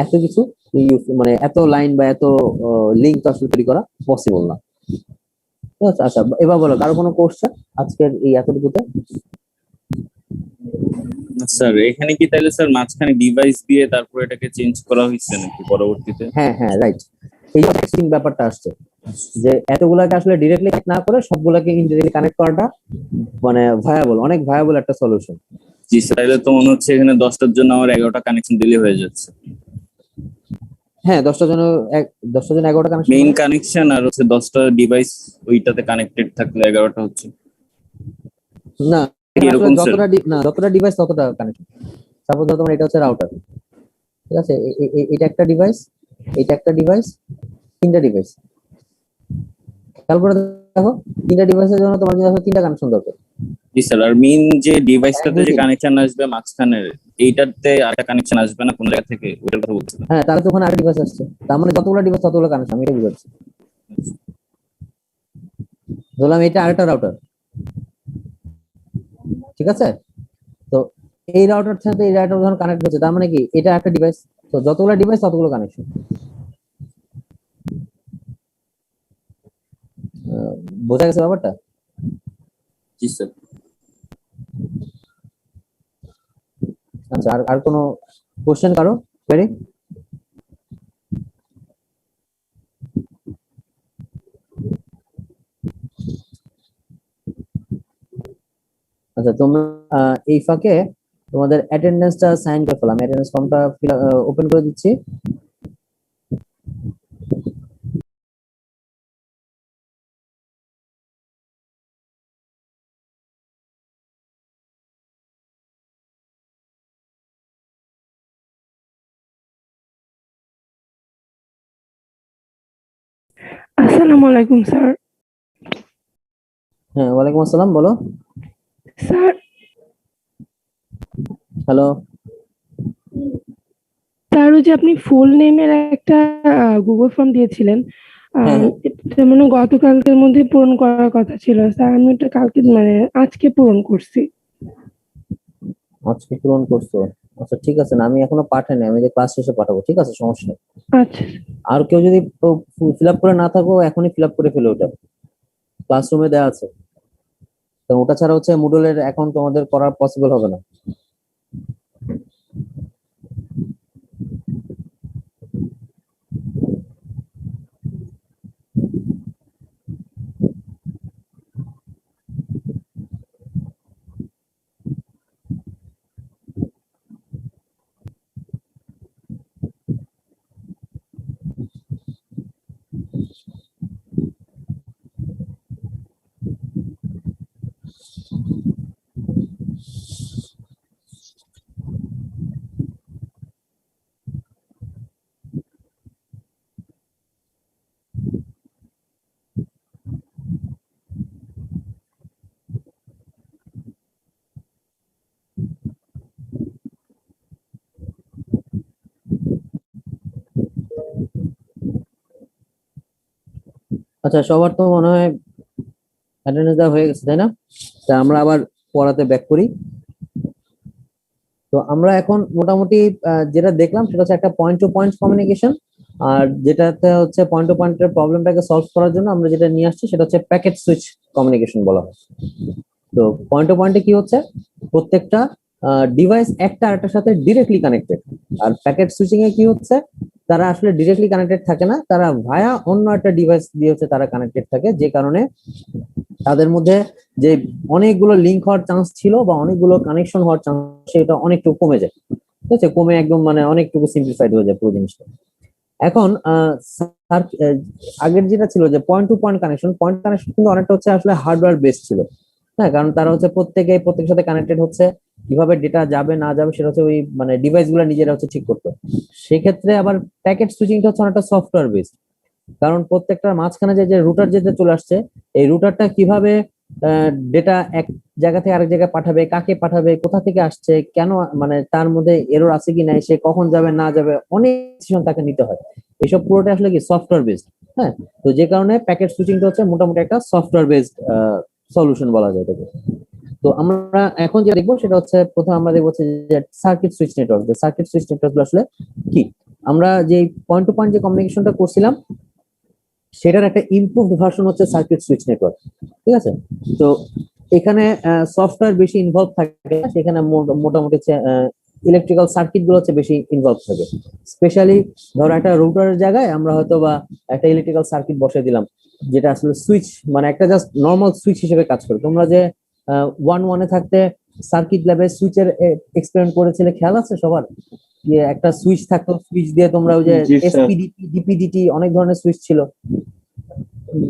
Speaker 1: এত কিছু মানে এত লাইন বা এত লিঙ্ক তো আসলে তৈরি করা পসিবল না। ঠিক আছে, আচ্ছা এবার বলো, কারো কোনো কোশ্চেন আজকের এই এতটুকুতে?
Speaker 2: স্যার এখানে কি তাহলে স্যার মাঝখানে ডিভাইস দিয়ে তারপর এটাকে চেঞ্জ করা হয়েছে নাকি পরবর্তীতে?
Speaker 1: হ্যাঁ হ্যাঁ, রাইট, এই টেক্সটিং ব্যাপারটা আসছে, যে এতগুলাকে আসলে ডিরেক্টলি না করে সবগুলাকে ইনডিরেক্টলি কানেক্ট করাটা মানে ভায়াবল, অনেক ভায়াবল একটা সলিউশন।
Speaker 2: জি স্যার, তাহলে তো মনে হচ্ছে এখানে 10টার জন্য আমার 11টা কানেকশন দিলে হয়ে যাচ্ছে।
Speaker 1: হ্যাঁ, 10টা জন 11টা কানেকশন,
Speaker 2: মেইন কানেকশন আর হচ্ছে 10টা ডিভাইস ওইটাতে কানেক্টেড থাকলে 11টা হচ্ছে
Speaker 1: না,
Speaker 2: কি
Speaker 1: আসলে
Speaker 2: এরকম স্যার?
Speaker 1: যতটা ডিভাইস ততটা কানেকশন। সাপোজ ধরো তোমার এটা হচ্ছে রাউটার, ঠিক আছে, এটা একটা ডিভাইস, এটা একটা ডিভাইস, 3টা ডিভাইস। তারপরে দেখো 3টা ডিভাইসের জন্য তোমার কিন্তু 3টা কানেকশন দরকার।
Speaker 2: জি স্যার, আর মেইন যে
Speaker 1: এক
Speaker 2: ডিভাইসটাতে
Speaker 1: দুই
Speaker 2: যে
Speaker 1: তিন
Speaker 2: কানেকশন আসবে মাঝখানের, এইটাতে আরেকটা কানেকশন আসবে না কোন জায়গা থেকে, ওইটার কথা বলছিলাম।
Speaker 1: হ্যাঁ, তাহলে তো ওখানে আরেকটা ডিভাইস আসছে, তার মানে যতগুলো ডিভাইস ততগুলো কানেকশন, আমি এটা বুঝাচ্ছি। ধরলাম এটা আরেকটা রাউটার, ঠিক আছে? তো এই রাউটার সাথে এই রাউটার যখন কানেক্ট হচ্ছে, তার মানে কি এটা একটা ডিভাইস, তো যতগুলো ডিভাইস ততগুলো কানেকশন। বোঝা গেছে ব্যাপারটা?
Speaker 2: জি স্যার।
Speaker 1: আচ্ছা, আর আর কোনো কোশ্চেন কারো, কোয়েরি? আচ্ছা, তোমরা এই ফাঁকে তোমাদের অ্যাটেন্ডেন্সটা সাইন করে ফেলাম, অ্যাটেন্ডেন্স ফর্মটা ওপেন করে দিচ্ছি।
Speaker 3: আসসালামু আলাইকুম স্যার।
Speaker 1: হ্যাঁ, ওয়ালাইকুম আসসালাম, বলো।
Speaker 3: Sir,
Speaker 1: hello.
Speaker 3: স্যার ওই যে আপনি ফুল নেমের একটা গুগল ফর্ম দিয়েছিলেন,
Speaker 1: হ্যাঁ হ্যাঁ,
Speaker 3: এটা মানে গতকালকের মধ্যে পূরণ করার কথা ছিল স্যার। আমি ওটা কালকে মানে আজকে পূরণ করছি।
Speaker 1: আজকে পূরণ করছো? আচ্ছা ঠিক আছে, না আমি এখনো পাঠাইনি, আমি যে ক্লাস শেষে পাঠাবো, ঠিক আছে, সমস্যা নেই।
Speaker 3: আচ্ছা
Speaker 1: আর কেউ যদি ফিল আপ করে না থাকো, এখনই ফিল আপ করে ফেলো, ওটা ক্লাসরুমে দেওয়া আছে। তো ওটা ছাড়া হচ্ছে মুডলের অ্যাকাউন্ট তোমাদের করা পসিবল হবে না। আচ্ছা, সবার তো মনে হয় অ্যাটেন্ডেন্স দেওয়া হয়ে গেছে, তাই না? তা আমরা আবার পড়াতে ব্যাক করি। তো আমরা এখন মোটামুটি যেটা দেখলাম সেটা হচ্ছে একটা পয়েন্ট টু পয়েন্ট কমিউনিকেশন, আর যেটাতে হচ্ছে পয়েন্ট টু পয়েন্টের প্রবলেমটাকে সলভ করার জন্য আমরা যেটা নিয়ে আসছি সেটা হচ্ছে প্যাকেট সুইচ কমিউনিকেশন বলা হয়। তো পয়েন্ট টু পয়েন্টে কি হচ্ছে, প্রত্যেকটা ডিভাইস একটা আরেকটার সাথে ডিরেক্টলি কানেক্টেড। আর প্যাকেট সুইচিং এ কি হচ্ছে, তারা আসলে ডিরেক্টলি কানেক্টেড থাকে না, তারা ভায়া অন্য একটা ডিভাইস দিয়ে হচ্ছে তারা কানেক্টেড থাকে, যে কারণে তাদের মধ্যে যে অনেকগুলো লিঙ্ক হওয়ার চান্স ছিল বা অনেকগুলো কানেকশন হওয়ার চান্স, সেটা অনেকটুকু কমে যায়। ঠিক আছে, কমে একদম মানে অনেকটুকু সিম্পলিফাইড হয়ে যায় পুরো জিনিসটা। এখন আগের যেটা ছিল যে point to point connection, point connection কিন্তু অনেকটা হচ্ছে আসলে হার্ডওয়্যার বেস ছিল। হ্যাঁ, কারণ তারা হচ্ছে প্রত্যেকের সাথে কানেক্টেড হচ্ছে, কিভাবে ডেটা যাবে না যাবে সেটা হচ্ছে ওই মানে ডিভাইস গুলো নিজেরা হচ্ছে ঠিক করতো। সেক্ষেত্রে আবার প্যাকেট সুইচিংটা হচ্ছে অনেকটা সফটওয়্যার বেস, কারণ প্রত্যেকটার মাঝখানে যে রুটার যেতে চলে আসছে, এই রুটারটা কিভাবে ডেটা এক জায়গা থেকে আরেক জায়গায় পাঠাবে, কাকে পাঠাবে, কোথা থেকে আসছে, কেন, মানে তার মধ্যে এরর আছে কি নাই, সে কখন যাবে না যাবে, অনেক ডিসিশন তাকে নিতে হয়। এসব পুরোটা আসলে কি সফটওয়্যার বেসড। হ্যাঁ, তো যে কারণে প্যাকেট সুইচিংটা হচ্ছে মোটামুটি একটা সফটওয়্যার বেসড সলিউশন বলা যায় এটাকে। তো আমরা এখন যেটা দেখবো সেটা হচ্ছে, প্রথমে আমরা দেখবো হচ্ছে যে circuit switch network. Circuit switch network আসলে কি, আমরা যে পয়েন্ট টু পয়েন্ট যে কমিউনিকেশনটা করছিলাম সেটার একটা ইমপ্রুভড ভার্সন হচ্ছে সার্কিট সুইচ নেটওয়ার্ক। ঠিক আছে, তো এখানে সফটওয়্যার বেশি ইনভলভ থাকে, সেখানে মোটামুটি ইলেকট্রিক্যাল সার্কিট গুলো হচ্ছে বেশি ইনভলভ থাকে। স্পেশালি ধরো একটা রুটারের জায়গায় আমরা হয়তো বা একটা ইলেকট্রিক্যাল সার্কিট বসে দিলাম, যেটা আসলে সুইচ মানে একটা জাস্ট নর্মাল সুইচ হিসেবে কাজ করে। তোমরা যে 1-1 থাকতে সার্কিট ল্যাবে সুইচের এক্সপেরিমেন্ট করেছিলে, খেয়াল আছে সবার? একটা সুইচ থাকতো, সুইচ দিয়ে তোমরা ওই যে
Speaker 2: জি স্যার।
Speaker 1: এসপিডিটি ডিপিডিটি অনেক ধরনের সুইচ ছিল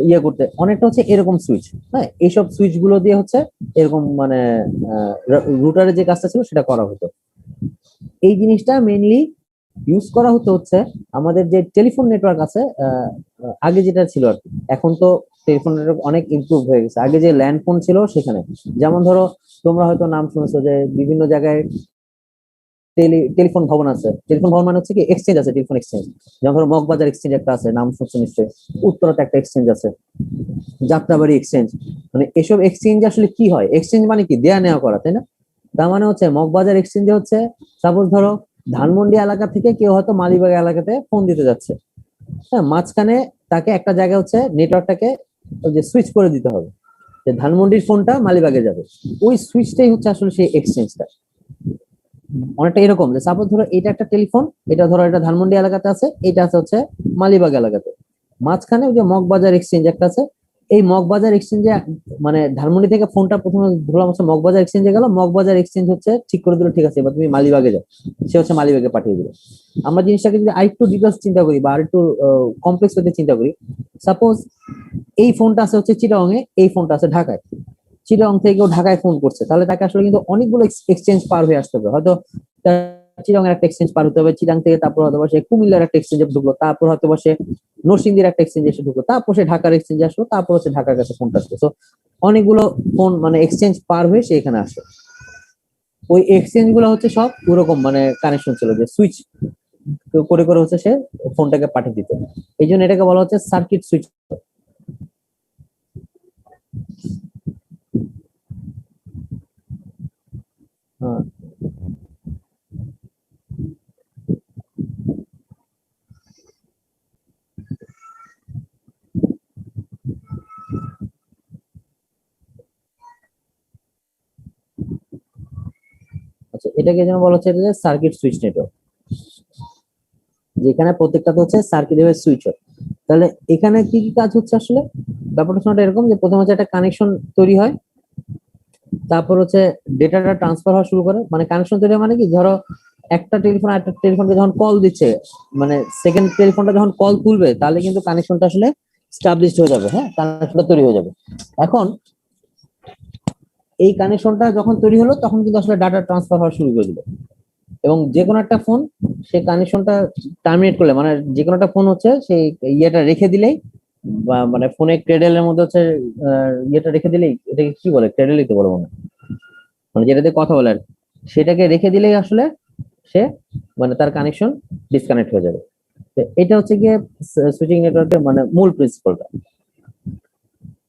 Speaker 1: ইয়ে করতে, অনেকটা হচ্ছে এরকম সুইচ। হ্যাঁ, এইসব সুইচ গুলো দিয়ে হচ্ছে এরকম মানে রুটারের যে কাজটা ছিল সেটা করা হতো। এই জিনিসটা মেইনলি ইউজ করা হতো হচ্ছে আমাদের যে টেলিফোন নেটওয়ার্ক আছে, আগে যেটা ছিল আর কি। এখন তো টেলিফোন নেটওয়ার্ক অনেক ইমপ্রুভ হয়ে গেছে। আগে যে ল্যান্ড ফোন ছিল সেখানে, যেমন ধরো তোমরা হয়তো নাম শুনেছো যে বিভিন্ন জায়গায় টেলিফোন ভবন আছে। টেলিফোন ভবন মানে হচ্ছে কি এক্সচেঞ্জ আছে, টেলিফোন এক্সচেঞ্জ। যেমন ধরো মগবাজার এক্সচেঞ্জ একটা আছে, নাম শুনছো নিশ্চয়ই। উত্তরাতে একটা এক্সচেঞ্জ আছে, যাত্রাবাড়ি এক্সচেঞ্জ। মানে এসব এক্সচেঞ্জ আসলে কি হয়, এক্সচেঞ্জ মানে কি দেয়া নেওয়া করা, তাই না? তার মানে হচ্ছে মগবাজার এক্সচেঞ্জে হচ্ছে সাপোজ ধরো ধানমন্ডি এলাকা থেকে কেউ হয়তো মালিবাগ এলাকাতে ফোন দিতে যাচ্ছে, হ্যাঁ, মাঝখানে তাকে একটা জায়গায় হচ্ছে নেটওয়ার্কটাকে যে সুইচ করে দিতে হবে, যে ধানমন্ডির ফোনটা মালিবাগে যাবে। ওই সুইচটাই হচ্ছে আসলে সেই এক্সচেঞ্জটা। অনেকটা এরকম যে সাপোজ ধরো এটা একটা টেলিফোন, এটা ধরো এটা ধানমন্ডি এলাকাতে আছে, এটা আছে হচ্ছে মালিবাগ এলাকাতে। মাঝখানে ওই যে মগবাজার এক্সচেঞ্জ একটা আছে, এই মগবাজার এক্সচেঞ্জে মানে ধানমন্ডি থেকে ফোনটা প্রথমে ধরলাম হচ্ছে মগবাজার এক্সচেঞ্জে গেল, মগবাজার এক্সচেঞ্জ হচ্ছে ঠিক করে দিল, ঠিক আছে এবার তুমি মালিবাগে যাও, সে হচ্ছে মালিবাগে পাঠিয়ে দিল। আমরা জিনিসটাকে যদি আরেকটু ডিটেলস চিন্তা করি বা আরেকটু কমপ্লেক্স হতে চিন্তা করি, সাপোজ এই ফোনটা আছে হচ্ছে চিটাগং এ, এই ফোনটা আছে ঢাকায়। চিটাগং থেকে কেউ ঢাকায় ফোন করছে, তাহলে তাকে আসলে কিন্তু অনেকগুলো এক্সচেঞ্জ পার হয়ে আসতে হবে। হয়তো চিটাগং এর একটা এক্সচেঞ্জ পার হতে হবে, চিটাং থেকে তারপর হয়তো সে কুমিল্লার একটা এক্সচেঞ্জে ঢুকলো, তারপর হয়তো সে নরসিংদীর একটা এক্সচেঞ্জে এসে ঢুকলো, তারপর সে ঢাকার এক্সচেঞ্জে আসলো, তারপর হচ্ছে ঢাকার কাছে ফোনটা আসলো। তো অনেকগুলো ফোন মানে এক্সচেঞ্জ পার হয়ে সে এখানে আসে। ওই এক্সচেঞ্জ গুলো হচ্ছে সব ওরকম মানে কানেকশন ছিল যে সুইচ করে করে হচ্ছে সে ফোনটাকে পাঠিয়ে দিত। এই জন্য এটাকে বলা হচ্ছে সার্কিট সুইচ। আচ্ছা, এটাকে যেন বলা হচ্ছে এটা যে সার্কিট সুইচ নেটওয়ার্ক, যেখানে প্রত্যেকটা হচ্ছে সার্কিট এর সুইচ হয়। তাহলে এখানে কি কি কাজ হচ্ছে আসলে, ব্যাপারটা শোনাটা এরকম যে প্রথমে হচ্ছে একটা কানেকশন তৈরি হয়, তারপর হচ্ছে ডেটাটা ট্রান্সফার হওয়া শুরু করে। মানে কানেকশন তৈরি হয় মানে কি, ধরো একটা টেলিফোন একটা টেলিফোনকে যখন কল দিচ্ছে, মানে সেকেন্ড টেলিফোনটা যখন কল তুলবে, তাহলে কিন্তু কানেকশনটা আসলে স্টাবলিশড হয়ে যাবে, হ্যাঁ, কানেকশনটা তৈরি হয়ে যাবে। এখন এই কানেকশনটা যখন তৈরি হলো, তখন কিন্তু আসলে ডাটা ট্রান্সফার হওয়া শুরু করে দিল। এবং যে কোনো একটা ফোন সেই কানেকশনটা টার্মিনেট করলে, মানে যে কোনো একটা ফোন হচ্ছে সেই ইয়েটা রেখে দিলেই, বা মানে ফোনে ক্রেডেলের মধ্যে হচ্ছে ইয়েটা রেখে দিলেই, এটাকে কি বলে, ক্রেডেলই তো বলে মনে হয়, মানে যেটাতে কথা বলে আর কি। সেটাকে রেখে দিলেই আসলে সে মানে তার কানেকশন ডিসকানেক্ট হয়ে যাবে। তো এটা হচ্ছে গিয়ে সুইচিং নেটওয়ার্কের মানে মূল প্রিন্সিপালটা।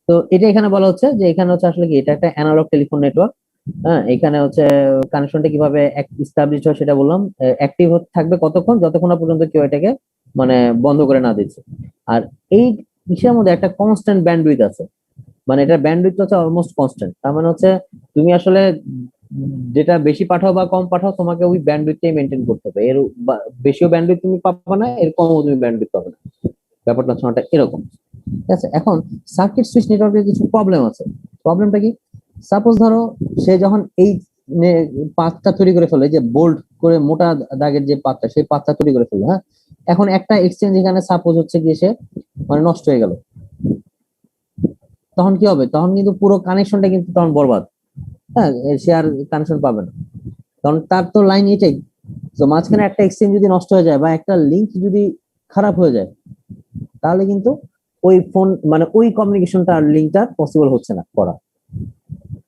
Speaker 1: তো এটা এখানে বলা হচ্ছে যে এখানে হচ্ছে আসলে কি, এটা একটা অ্যানালগ টেলিফোন নেটওয়ার্ক। হ্যাঁ, এখানে হচ্ছে কানেকশনটা কিভাবে এস্টাবলিশ হয় সেটা বললাম। অ্যাক্টিভ থাকবে কতক্ষণ, যতক্ষণ না পর্যন্ত কেউ এটাকে মানে বন্ধ করে না দিচ্ছে। আর এই বিষয়ের মধ্যে একটা কনস্ট্যান্ট ব্যান্ডউইথ আছে, মানে এটা ব্যান্ডউইথ হচ্ছে অলমোস্ট কনস্ট্যান্ট। তার মানে হচ্ছে তুমি আসলে যেটা বেশি পাঠাও বা কম পাঠাও, তোমাকে ওই ব্যান্ডউইথটাই মেনটেন করতে হবে। এর বেশিও ব্যান্ডউইথ তুমি পাবে না, এর কমও তুমি ব্যান্ডউইথ পাবে না। ব্যাপারটা হচ্ছে ওটা এরকম। ঠিক আছে, এখন সার্কিট সুইচ নেটওয়ার্কের কিছু প্রবলেম আছে। প্রবলেমটা কি, সাপোজ ধরো সে যখন এই পাথটা তৈরি করে ফেলে, যে বোল্ড করে মোটা দাগের যে পাথটা, সেই পাথটা তৈরি করে ফেলে, হ্যাঁ, এখন একটা এক্সচেঞ্জ এখানে সাপোজ হচ্ছে গিয়ে সে মানে নষ্ট হয়ে গেল, তখন কি হবে, তখন কিন্তু পুরো কানেকশনটা কিন্তু তখন বরবাদ। হ্যাঁ, সে আর কানেকশন পাবে না, কারণ তার তো লাইন এটাই। তো মাঝখানে একটা এক্সচেঞ্জ যদি নষ্ট হয়ে যায় বা একটা লিংক যদি খারাপ হয়ে যায়, তাহলে কিন্তু ওই ফোন মানে ওই কমিউনিকেশনটা আর লিঙ্কটা পসিবল হচ্ছে না করা।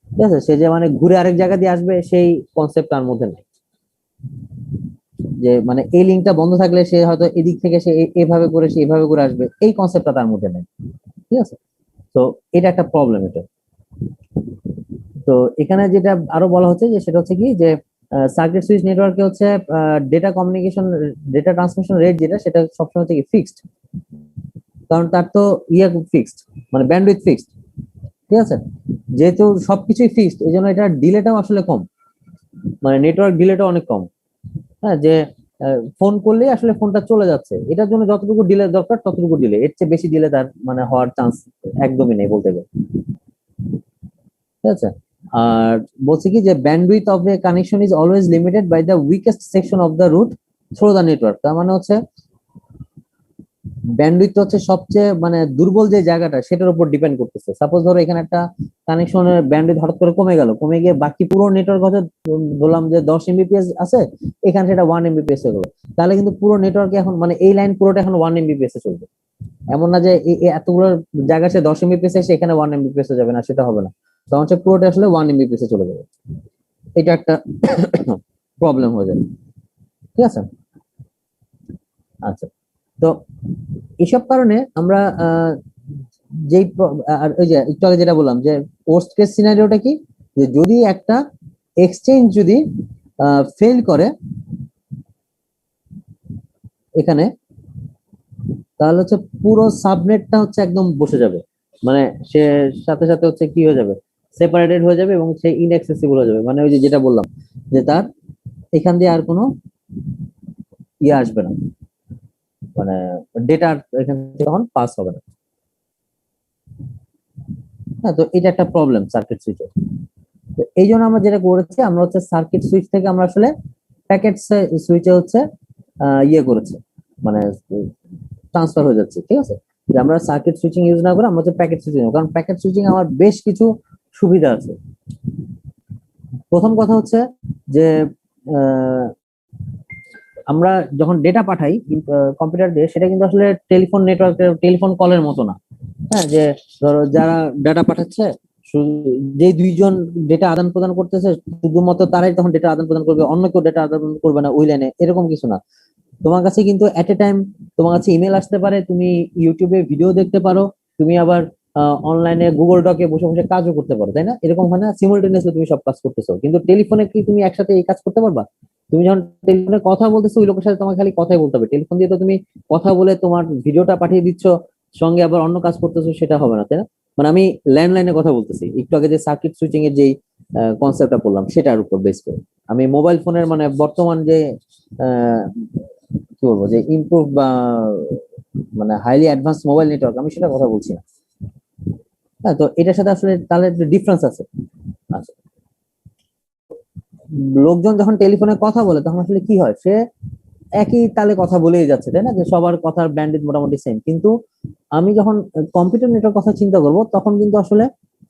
Speaker 1: ঠিক আছে, সে যে মানে ঘুরে আরেক জায়গা দিয়ে আসবে, সেই কনসেপ্ট তার মধ্যে নেই। যে মানে এই লিঙ্কটা বন্ধ থাকলে সে হয়তো এদিক থেকে সে এভাবে করে সে এভাবে করে আসবে, এই কনসেপ্টটা তার মধ্যে নেই। ঠিক আছে, তো এটা একটা প্রবলেম এটা। তো এখানে যেটা আরো বলা হচ্ছে যে সেটা হচ্ছে কি, যে সার্কিট সুইচ নেটওয়ার্কে হচ্ছে data communication, data transmission rate যেটা, সেটা সবসময় হচ্ছে কি ফিক্সড। কারণ তার তো ইয়ে ফিক্সড, মানে ব্যান্ডউইথ ফিক্সড। ঠিক আছে, যেহেতু সবকিছুই ফিক্সড, এই জন্য এটার ডিলেটাও আসলে কম, মানে নেটওয়ার্ক ডিলেটা অনেক কম। হ্যাঁ, যে ফোন করলেই আসলে ফোনটা চলে যাচ্ছে, এটার জন্য যতটুকু ডিলে দরকার ততটুকু ডিলে, এর চেয়ে বেশি ডিলে তার মানে হওয়ার চান্স একদমই নেই বলতে গেলে। ঠিক আছে, আর বলছি কি, যে bandwidth of a connection is always limited by the weakest section of the route through the network. তার মানে হচ্ছে ব্যান্ডউইথ হচ্ছে সবচেয়ে মানে দুর্বল যে জায়গাটা, সেটার উপর ডিপেন্ড করতেছে। সাপোজ ধরো এখানে একটা কানেকশনের ব্যান্ডউইথ হঠাৎ করে কমে গেল, কমে গিয়ে বাকি পুরো নেটওয়ার্ক হচ্ছে বললাম যে 10 এমবিপিএস আছে, এখানে সেটা 1 এমবিপিএস হয়ে গেলো, তাহলে কিন্তু পুরো নেটওয়ার্কে এখন মানে এই লাইন পুরোটা এখন 1 এমবিপিএস এ চলবে। এমন না যে এতগুলো জায়গা সে 10 এমবিপিএস এসে এখানে 1 এমবিপিএস যাবে না, সেটা হবে না। তখন হচ্ছে পুরোটা আসলে 1 এমবিপিএস চলে যাবে। এটা একটা প্রবলেম হয়ে যাবে, ঠিক আছে। আচ্ছা, তো এসব কারণে আমরা যেই আর ওই যে একটু আগে যেটা বললাম যে ওয়ার্স্ট কেস সিনারিওটা কি, যে যদি একটা এক্সচেঞ্জ যদি ফেল করে এখানে, তাহলে হচ্ছে পুরো সাবনেটটা হচ্ছে একদম বসে যাবে, মানে সে সাথে সাথে হচ্ছে কি হয়ে যাবে, সেপারেটেড হয়ে যাবে এবং সে ইনঅ্যাক্সেসিবল হয়ে যাবে। মানে ওই যে যেটা বললাম যে তার এখান দিয়ে আর কোনো ইয়ে আসবে না, মানে ডেটা এখান থেকে তখন পাস হবে না। হ্যাঁ, তো এটা একটা প্রবলেম সার্কিট সুইচের। তো এই জন্য আমরা যেটা করেছি, আমরা হচ্ছে সার্কিট সুইচ থেকে আমরা আসলে প্যাকেট সুইচে হচ্ছে ইয়ে করেছে, মানে ট্রান্সফার হয়ে যাচ্ছে, ঠিক আছে। যে আমরা সার্কিট সুইচিং ইউজ না করে আমরা হচ্ছে প্যাকেট সুইচিং, কারণ প্যাকেট সুইচিং আমার বেশ কিছু সুবিধা আছে। প্রথম কথা হচ্ছে যে আমরা যখন ডেটা পাঠাই কম্পিউটার দিয়ে, সেটা কিন্তু আসলে টেলিফোন নেটওয়ার্ক, টেলিফোন কলের মতো না। হ্যাঁ, যে ধরো যারা ডাটা পাঠাচ্ছে, যে দুইজন ডেটা আদান প্রদান করতেছে শুধুমাত্র তারাই তখন ডেটা আদান প্রদান করবে, অন্য কেউ ডেটা আদান প্রদান করবে না ওই লাইনে, এরকম কিছু না। তোমার কাছে কিন্তু এট এ টাইম তোমার কাছে ইমেল আসতে পারে, তুমি ইউটিউবে ভিডিও দেখতে পারো, তুমি আবার অনলাইনে গুগল ডকে বসে বসে কাজও করতে পারো, তাই না? এরকম হয় না সিমুলটেনিয়াসলি তুমি সব কাজ করতেছো, কিন্তু টেলিফোনে কি তুমি একসাথে এই কাজ করতে পারবা? তুমি যখন টেলিফোনে কথা বলতেছো ওই লোকের সাথে তোমাকে খালি কথাই বলতে হবে, টেলিফোন দিয়ে তো তুমি কথা বলে তোমার ভিডিওটা পাঠিয়ে দিচ্ছ, সঙ্গে আবার অন্য কাজ করতেছো, সেটা হবে না, তাই না? মানে আমি ল্যান্ডলাইনে কথা বলতেছি, একটু আগে যে সার্কিট সুইচিং এর যে কনসেপ্টটা বললাম সেটার উপর বেস করে। আমি মোবাইল ফোনের মানে বর্তমান যে কি বলবো যে ইমপ্রুভ বা মানে হাইলি অ্যাডভান্স মোবাইল নেটওয়ার্ক, আমি সেটা কথা বলছি না। হ্যাঁ, তো এটার সাথে আসলে তাহলে ডিফারেন্স আছে। আচ্ছা, লোকজন যখন টেলিফোনে কথা বলে তখন আসলে কি হয়, সে একই তালে কথা বলেই যাচ্ছে, তাই না? যে সবার কথার ব্যান্ডউইথ মোটামুটি সেম। কিন্তু আমি যখন কম্পিউটার নেটওয়ার্ক কথা চিন্তা করব, তখন কিন্তু আসলে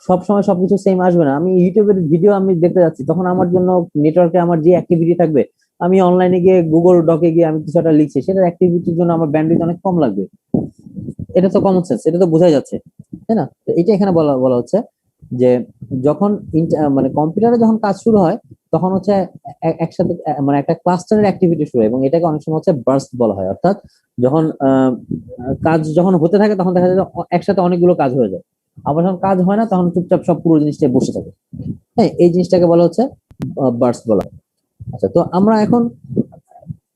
Speaker 1: সব সময় সবকিছু সেম আসবে না। আমি ইউটিউবের ভিডিও আমি দেখতে যাচ্ছি, তখন আমার জন্য নেটওয়ার্কে আমার যে অ্যাক্টিভিটি থাকবে, আমি অনলাইনে গিয়ে গুগল ডকে গিয়ে আমি কিছু একটা লিখছি, সেটার অ্যাক্টিভিটির জন্য আমার ব্যান্ডউইথ অনেক কম লাগবে। এটা তো কমন সেন্স, এটা তো বোঝাই যাচ্ছে, তাই না? তো এটা এখানে বলা বলা হচ্ছে যে যখন মানে কম্পিউটারে যখন কাজ শুরু হয়, তখন হচ্ছে একসাথে মানে একটা ক্লাস্টারের অ্যাক্টিভিটি শুরু হয়, এবং এটাকে অনেক সময় হচ্ছে বার্স্ট বলা হয়। অর্থাৎ যখন কাজ যখন হতে থাকে তখন দেখা যায় যে একসাথে অনেকগুলো কাজ হয়ে যায়, আবার যখন কাজ হয় না তখন চুপচাপ সব পুরো জিনিসটা বসে থাকে। হ্যাঁ, এই জিনিসটাকে বলা হচ্ছে বার্স্ট বলা হয়। আচ্ছা, তো আমরা এখন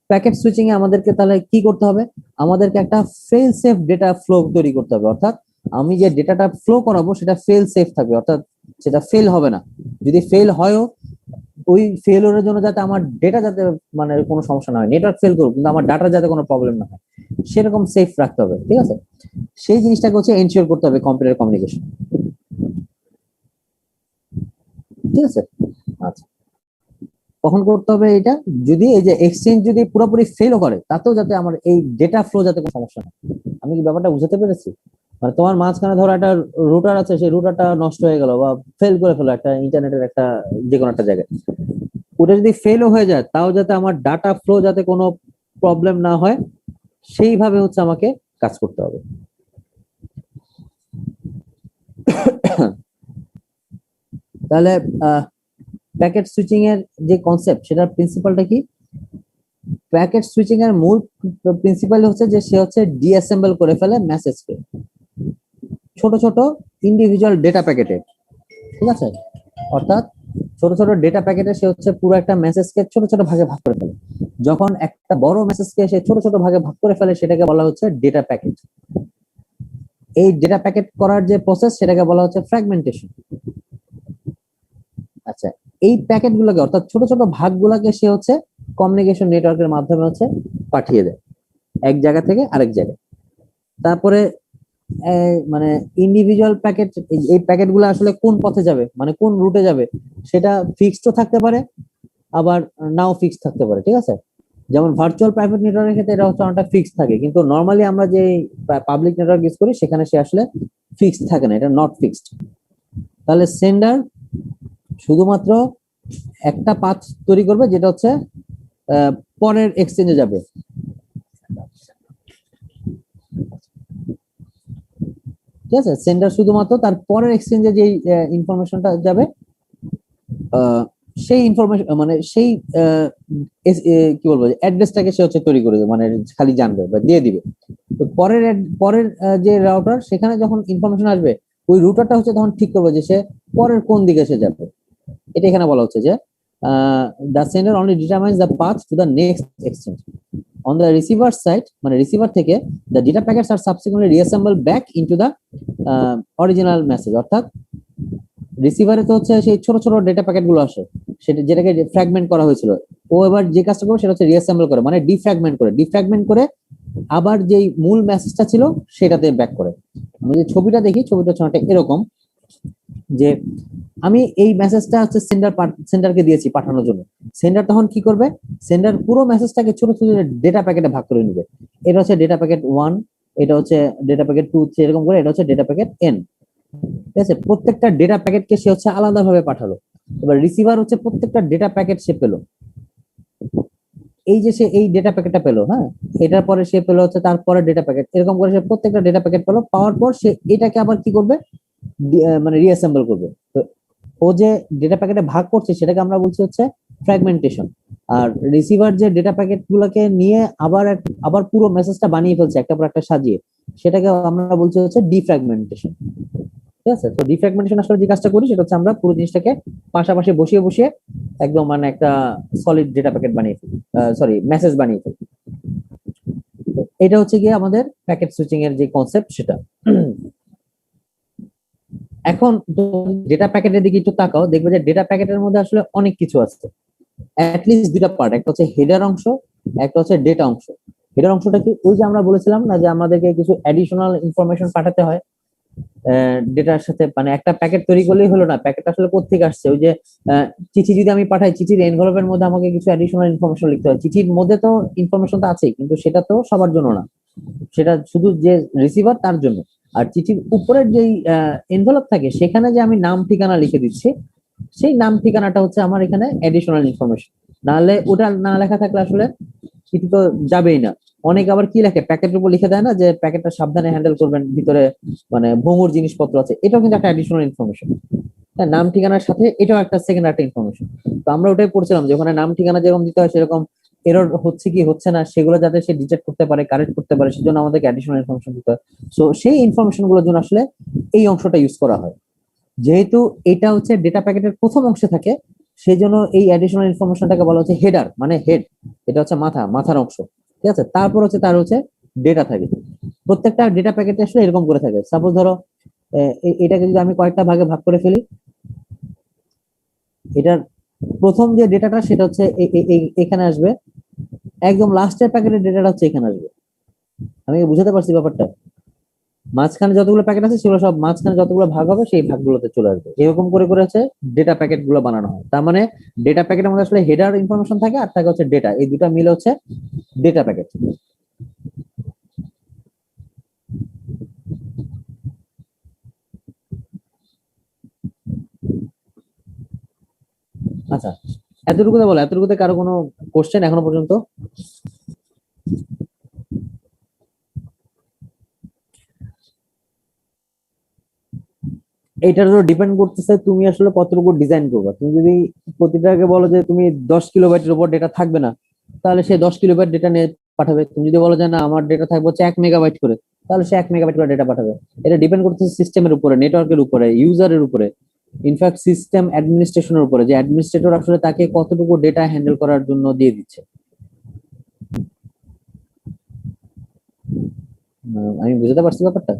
Speaker 1: প্যাকেট সুইচিং এ আমাদেরকে তাহলে কি করতে হবে, আমাদেরকে একটা ফেল সেফ ডেটা ফ্লো তৈরি করতে হবে। অর্থাৎ আমি যে ডেটাটা ফ্লো করাবো সেটা ফেল সেফ থাকবে, অর্থাৎ সেটা ফেল হবে না। যদি ফেল হয়ও, ওই ফেলিওরের জন্য যাতে আমার ডেটা যাতে মানে কোনো সমস্যা না হয়, নেটওয়ার্ক ফেল করুক কিন্তু আমার ডাটা যাতে কোনো প্রবলেম না হয়, সেরকম সেফ রাখতে হবে, ঠিক আছে। সেই জিনিসটাকে হচ্ছে এনশিওর করতে হবে কম্পিউটার কমিউনিকেশন, ঠিক আছে। আচ্ছা, কখন করতে হবে এটা, যদি এই যে এক্সচেঞ্জ যদি পুরোপুরি ফেল করে, তাতেও যাতে আমার এই ডেটা ফ্লো যাতে কোনো সমস্যা না। আমি কি ব্যাপারটা বুঝতে পেরেছি? মানে তোমার মাঝখানে ধরো একটা রুটার আছে, সেই রুটারটা নষ্ট হয়ে গেল বা ফেল করে ফেলো একটা ইন্টারনেটের একটা যে কোনো একটা জায়গায়, ওটা যদি ফেলও হয়ে যায়, তাও যাতে আমার ডাটা ফ্লো যাতে কোনো প্রবলেম না হয়, সেইভাবে হচ্ছে আমাকে কাজ করতে হবে। তাহলে প্যাকেট সুইচিং এর যে কনসেপ্ট, সেটার প্রিন্সিপালটা কি? প্যাকেট সুইচিং এর মূল প্রিন্সিপাল হচ্ছে যে সে হচ্ছে ডিঅ্যাসেম্বল করে ফেলে মেসেজকে ছোট ছোট ইন্ডিভিজুয়াল ডেটা প্যাকেটে, ঠিক আছে। অর্থাৎ ছোট ছোট ডেটা প্যাকেটে সে হচ্ছে পুরো একটা মেসেজকে ছোট ছোট ভাগে ভাগ করে ফেলে। যখন একটা বড় মেসেজকে সে ছোট ছোট ভাগে ভাগ করে ফেলে, সেটাকে বলা হচ্ছে ডেটা প্যাকেট। এই ডেটা প্যাকেট করার যে প্রসেস, সেটাকে বলা হচ্ছে ফ্র্যাগমেন্টেশন। আচ্ছা, এই প্যাকেট গুলোকে অর্থাৎ ছোট ছোট ভাগগুলোকে সে হচ্ছে কমিউনিকেশন নেটওয়ার্কের মাধ্যমে হচ্ছে পাঠিয়ে দেয় এক জায়গা থেকে আরেক জায়গায়। তারপরে মানে ইন্ডিভিজুয়াল প্যাকেট, এই প্যাকেট গুলো আসলে কোন পথে যাবে, মানে কোন রুটে যাবে, সেটা ফিক্সড থাকতে পারে, আবার নাও ফিক্সড থাকতে পারে, ঠিক আছে। যেমন ভার্চুয়াল প্রাইভেট নেটওয়ার্কের ক্ষেত্রে এটা হচ্ছে অনেকটা ফিক্সড থাকে, কিন্তু নর্মালি আমরা যে পাবলিক নেটওয়ার্ক ইউজ করি সেখানে সে আসলে ফিক্সড থাকে না, এটা নট ফিক্সড। তাহলে সেন্ডার শুধুমাত্র একটা পাথ তৈরি করবে, যেটা হচ্ছে পরের এক্সচেঞ্জে যাবে। ঠিক আছে। সেন্ডার শুধুমাত্র তার পরের এক্সচেঞ্জে যে ইনফরমেশনটা যাবে সেই ইনফরমেশন মানে সেই কি বলবো অ্যাড্রেসটাকে সে হচ্ছে তৈরি করে দেবে, মানে খালি জানবে বা দিয়ে দিবে। তো পরের যে রাউটার সেখানে যখন ইনফরমেশন আসবে ওই রুটারটা হচ্ছে তখন ঠিক করবে যে সে পরের কোন দিকে সে যাবে। এটা এখানে বলা হচ্ছে যে the sender only determines the path to the next exchange on the receiver side, মানে রিসিভার থেকে দ্য ডেটা প্যাকেটস আর subsequently reassemble back into the original message. অর্থাৎ রিসিভারে তো হচ্ছে সেই ছোট ছোট ডেটা প্যাকেট গুলো আসে, সেটা যেটাকে ফ্র্যাগমেন্ট করা হয়েছিল, ও এবার যে কাজটা করবে সেটা হচ্ছে রিঅ্যাসেম্বল করে, মানে ডিফ্র্যাগমেন্ট করে আবার যেই মূল মেসেজটা ছিল সেটাতে ব্যাক করে। আমরা যে ছবিটা দেখি, ছবিটা হচ্ছে এরকম যে আমি এই মেসেজটা হচ্ছে সেন্ডারকে দিয়েছি পাঠানোর জন্য। সেন্ডার তখন কি করবে, সেন্ডার পুরো মেসেজটাকে ছোট ছোট ডেটা প্যাকেটে ভাগ করে নেবে। এটা হচ্ছে ডেটা প্যাকেট 1, এটা হচ্ছে ডেটা প্যাকেট 2, এরকম করে এটা হচ্ছে ডেটা প্যাকেট n। ঠিক আছে, প্রত্যেকটা ডেটা প্যাকেটকে সে হচ্ছে আলাদাভাবে পাঠালো। এবার রিসিভার হচ্ছে প্রত্যেকটা ডেটা প্যাকেট সে পেলো, এই যে সে এই ডেটা প্যাকেটটা পেলো, হ্যাঁ, এটার পরে সে পেলো হচ্ছে তারপরে ডেটা প্যাকেট, এরকম করে সে প্রত্যেকটা ডেটা প্যাকেট পেলো। পাওয়ার পর সে এটাকে আবার কি করবে, মানে রিঅ্যাসেম্বল করবে। তো ও যে ডেটা প্যাকেটে ভাগ করছে সেটাকে আমরা বলছি হচ্ছে ফ্র্যাগমেন্টেশন। আর রিসিভার যে ডেটা প্যাকেট গুলোকে নিয়ে আবার পুরো মেসেজটা বানিয়ে ফেলছে একটা পর একটা সাজিয়ে, সেটাকে আমরা বলছি হচ্ছে ডিফ্র্যাগমেন্টেশন। ঠিক আছে, তো ডিফ্র্যাগমেন্টেশন আসলে যে কাজটা করি সেটা হচ্ছে আমরা পুরো জিনিসটাকে পাশাপাশি বসিয়ে বসিয়ে একদম মানে একটা সলিড ডেটা প্যাকেট বানিয়ে ফেলি, সরি মেসেজ বানিয়ে ফেলি। এটা হচ্ছে গিয়ে আমাদের প্যাকেট সুইচিং এর যে কনসেপ্ট সেটা। এখন ডেটা প্যাকেটের দিকে একটু তাকাও, দেখবে যে ডেটা প্যাকেটের মধ্যে আসলে অনেক কিছু আছে। অ্যাটলিস্ট দুটা পার্ট, একটা হচ্ছে হেডার অংশ, একটা হচ্ছে ডেটা অংশ। হেডার অংশটা কি, ওই যে আমরা বলেছিলাম না যে আমাদেরকে কিছু অ্যাডিশনাল ইনফরমেশন পাঠাতে হয় ডেটার সাথে, মানে একটা প্যাকেট তৈরি করলেই হলো না, প্যাকেট আসলে কোত্থেকে আসছে। ওই যে চিঠি যদি আমি পাঠাই, চিঠির এনভেলপের মধ্যে আমাকে কিছু অ্যাডিশনাল ইনফরমেশন লিখতে হয়। চিঠির মধ্যে তো ইনফরমেশন তো আছেই, কিন্তু সেটা তো সবার জন্য না, সেটা শুধু যে রিসিভার তার জন্য। আর চিঠির উপরের যেই এনভেলপ থাকে সেখানে যে আমি নাম ঠিকানা লিখে দিচ্ছি, সেই নাম ঠিকানাটা হচ্ছে আমার এখানে অ্যাডিশনাল ইনফরমেশন। নাহলে ওটা না লেখা থাকলে আসলে চিঠি তো যাবেই না। অনেকে আবার কি লেখে, প্যাকেটের উপর লিখে দেয় না যে প্যাকেটটা সাবধানে হ্যান্ডেল করবেন, ভিতরে মানে ভঙ্গুর জিনিসপত্র আছে, এটাও কিন্তু একটা অ্যাডিশনাল ইনফরমেশন। নাম ঠিকানার সাথে এটাও একটা সেকেন্ড একটা ইনফরমেশন। তো আমরা ওটাই পড়ছিলাম যে ওখানে নাম ঠিকানা যেরকম দিতে হয় সেরকম এরর হচ্ছে কি হচ্ছে না সেগুলো যাতে সে ডিটেক্ট করতে পারে, কারেক্ট করতে পারে, সেজন্য আমাদেরকে অ্যাডিশনাল ইনফরমেশন দিতে হয়। সো সেই ইনফরমেশন গুলোর জন্য আসলে এই অংশটা ইউজ করা হয়। যেহেতু এটা হচ্ছে ডেটা প্যাকেটের প্রথম অংশে থাকে, সেই জন্য এই অ্যাডিশনাল ইনফরমেশনটাকে বলা হচ্ছে হেডার, মানে হেড, এটা হচ্ছে মাথার অংশ। ঠিক আছে, তারপর হচ্ছে তার হচ্ছে ডেটা থাকে। প্রত্যেকটা ডেটা প্যাকেটে আসলে এরকম করে থাকে। সাপোজ ধরো এটাকে যদি আমি কয়েকটা ভাগে ভাগ করে ফেলি, এটার প্রথম যে ডেটাটা সেটা হচ্ছে এখানে আসবে, একদম লাস্টের প্যাকেটের ডেটাটা হচ্ছে এখানে আসবে। আমি বুঝাতে পারছি ব্যাপারটা? মাঝখানে যতগুলো প্যাকেট আছে সেগুলো সব মাঝখানে যতগুলো ভাগ হবে সেই ভাগগুলোতে চলে আসবে। এরকম করে করে হচ্ছে ডেটা প্যাকেট গুলো বানানো হয়। তার মানে ডেটা প্যাকেটের মধ্যে আসলে হেডার ইনফরমেশন থাকে আর থাকে হচ্ছে ডেটা, এই দুটা মিলে হচ্ছে ডেটা প্যাকেট। আচ্ছা, এতটুকুতে বলো, এতটুকুতে কারো কোনো কোশ্চেন এখনো পর্যন্ত? এইটার উপর ডিপেন্ড করতেছে তুমি আসলে কতটুকু ডিজাইন করবা। তুমি যদি প্রতিটাকে বলো যে তুমি 10 কিলোবাইটের উপর ডেটা থাকবে না, তাহলে সে 10 কিলোবাইট ডেটা নিয়ে পাঠাবে। তুমি যদি বলো যে না আমার ডেটা থাকবে হচ্ছে 1 মেগাবাইট করে, তাহলে সে 1 মেগাবাইট করে ডেটা পাঠাবে। এটা ডিপেন্ড করতেছে সিস্টেমের উপরে, নেটওয়ার্কের উপরে, ইউজারের উপরে, ইনফ্যাক্ট সিস্টেম অ্যাডমিনিস্ট্রেশনের উপরে, যে অ্যাডমিনিস্ট্রেটর আসলে তাকে কতটুকু ডেটা হ্যান্ডেল করার জন্য দিয়ে দিচ্ছে। আমি বুঝতে পারছি ব্যাপারটা?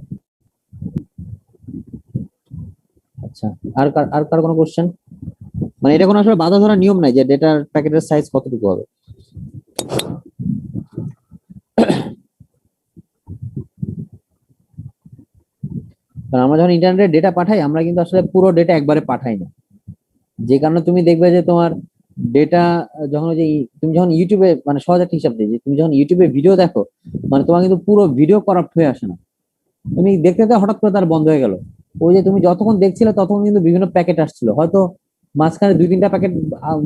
Speaker 1: আচ্ছা, আর কার কোনো কোশ্চেন? মানে এটা কোনো আসলে বাধা ধরা নিয়ম নাই যে ডেটার প্যাকেটের সাইজ কতটুকু হবে। কারণ আমরা যখন ইন্টারনেটে ডেটা পাঠাই, আমরা কিন্তু আসলে পুরো ডেটা একবারে পাঠাই না। যে কারণে তুমি দেখবে যে তোমার ডেটা যখন ওই যে তুমি যখন ইউটিউবে, মানে সহজ একটা হিসাব দিই, যে তুমি যখন ইউটিউবে ভিডিও দেখো, মানে তোমার কিন্তু পুরো ভিডিও করাপ্ট হয়ে আসে না। তুমি দেখতে দেখতে হঠাৎ করে তার বন্ধ হয়ে গেল, ওই যে তুমি যতক্ষণ দেখছিলে ততক্ষণ কিন্তু বিভিন্ন প্যাকেট আসছিল, হয়তো মাঝখানে 2-3টা প্যাকেট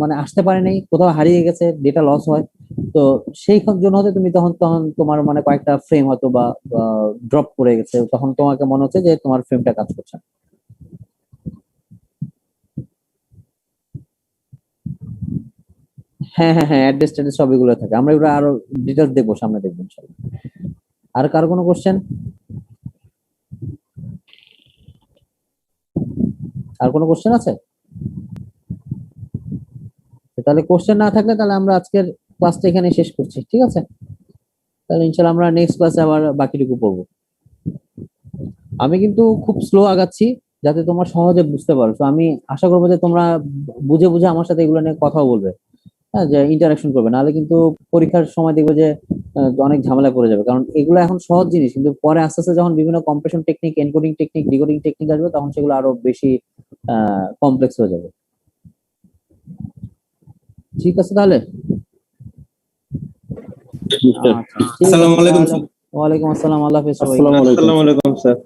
Speaker 1: মানে আসতে পারে নাই, কোথাও হারিয়ে গেছে, ডেটা লস হয়। তো সেই জন্য হয়তো তুমি তখন তখন তোমার মানে কয়েকটা ফ্রেম হয়তো বা ড্রপ করে গেছে, তখন তোমাকে মনে হচ্ছে যে তোমার ফ্রেমটা কাজ করছে না। হ্যাঁ হ্যাঁ হ্যাঁ, অ্যাড্রেস ট্যাড্রেস সব এগুলো থাকে, আমরা এগুলো আরো ডিটেলস দেখবো, সামনে দেখবো ইনশাল্লাহ। আর কারো কোনো কোশ্চেন? আর কোনো কোশ্চেন আছে? তাহলে কোশ্চেন না থাকলে তাহলে আমরা আজকের ক্লাসটা এখানে শেষ করছি, ঠিক আছে? তাহলে ইনশাল্লাহ আমরা নেক্সট ক্লাসে আবার বাকিটুকু পড়বো। আমি কিন্তু খুব স্লো আগাচ্ছি যাতে তোমরা সহজে বুঝতে পারো। তো আমি আশা করবো যে তোমরা বুঝে বুঝে আমার সাথে এগুলো নিয়ে কথা বলবে, হ্যাঁ, যে ইন্টারাকশন করবে, নাহলে কিন্তু পরীক্ষার সময় দেখবে যে অনেক ঝামেলা করে যাবে। কারণ এগুলো এখন সহজ জিনিস, কিন্তু পরে আস্তে আস্তে যখন বিভিন্ন compression technique, encoding technique, decoding technique আসবে, তখন সেগুলো আরো বেশি কমপ্লেক্স হয়ে যাবে। ঠিক আছে তাহলে? আচ্ছা, ঠিক আছে
Speaker 4: আসসালামু আলাইকুম
Speaker 1: তাহলে। ওয়ালাইকুম আসসালাম, আল্লাহ হাফেজ সবাইকে।
Speaker 4: আসসালামু আলাইকুম স্যার।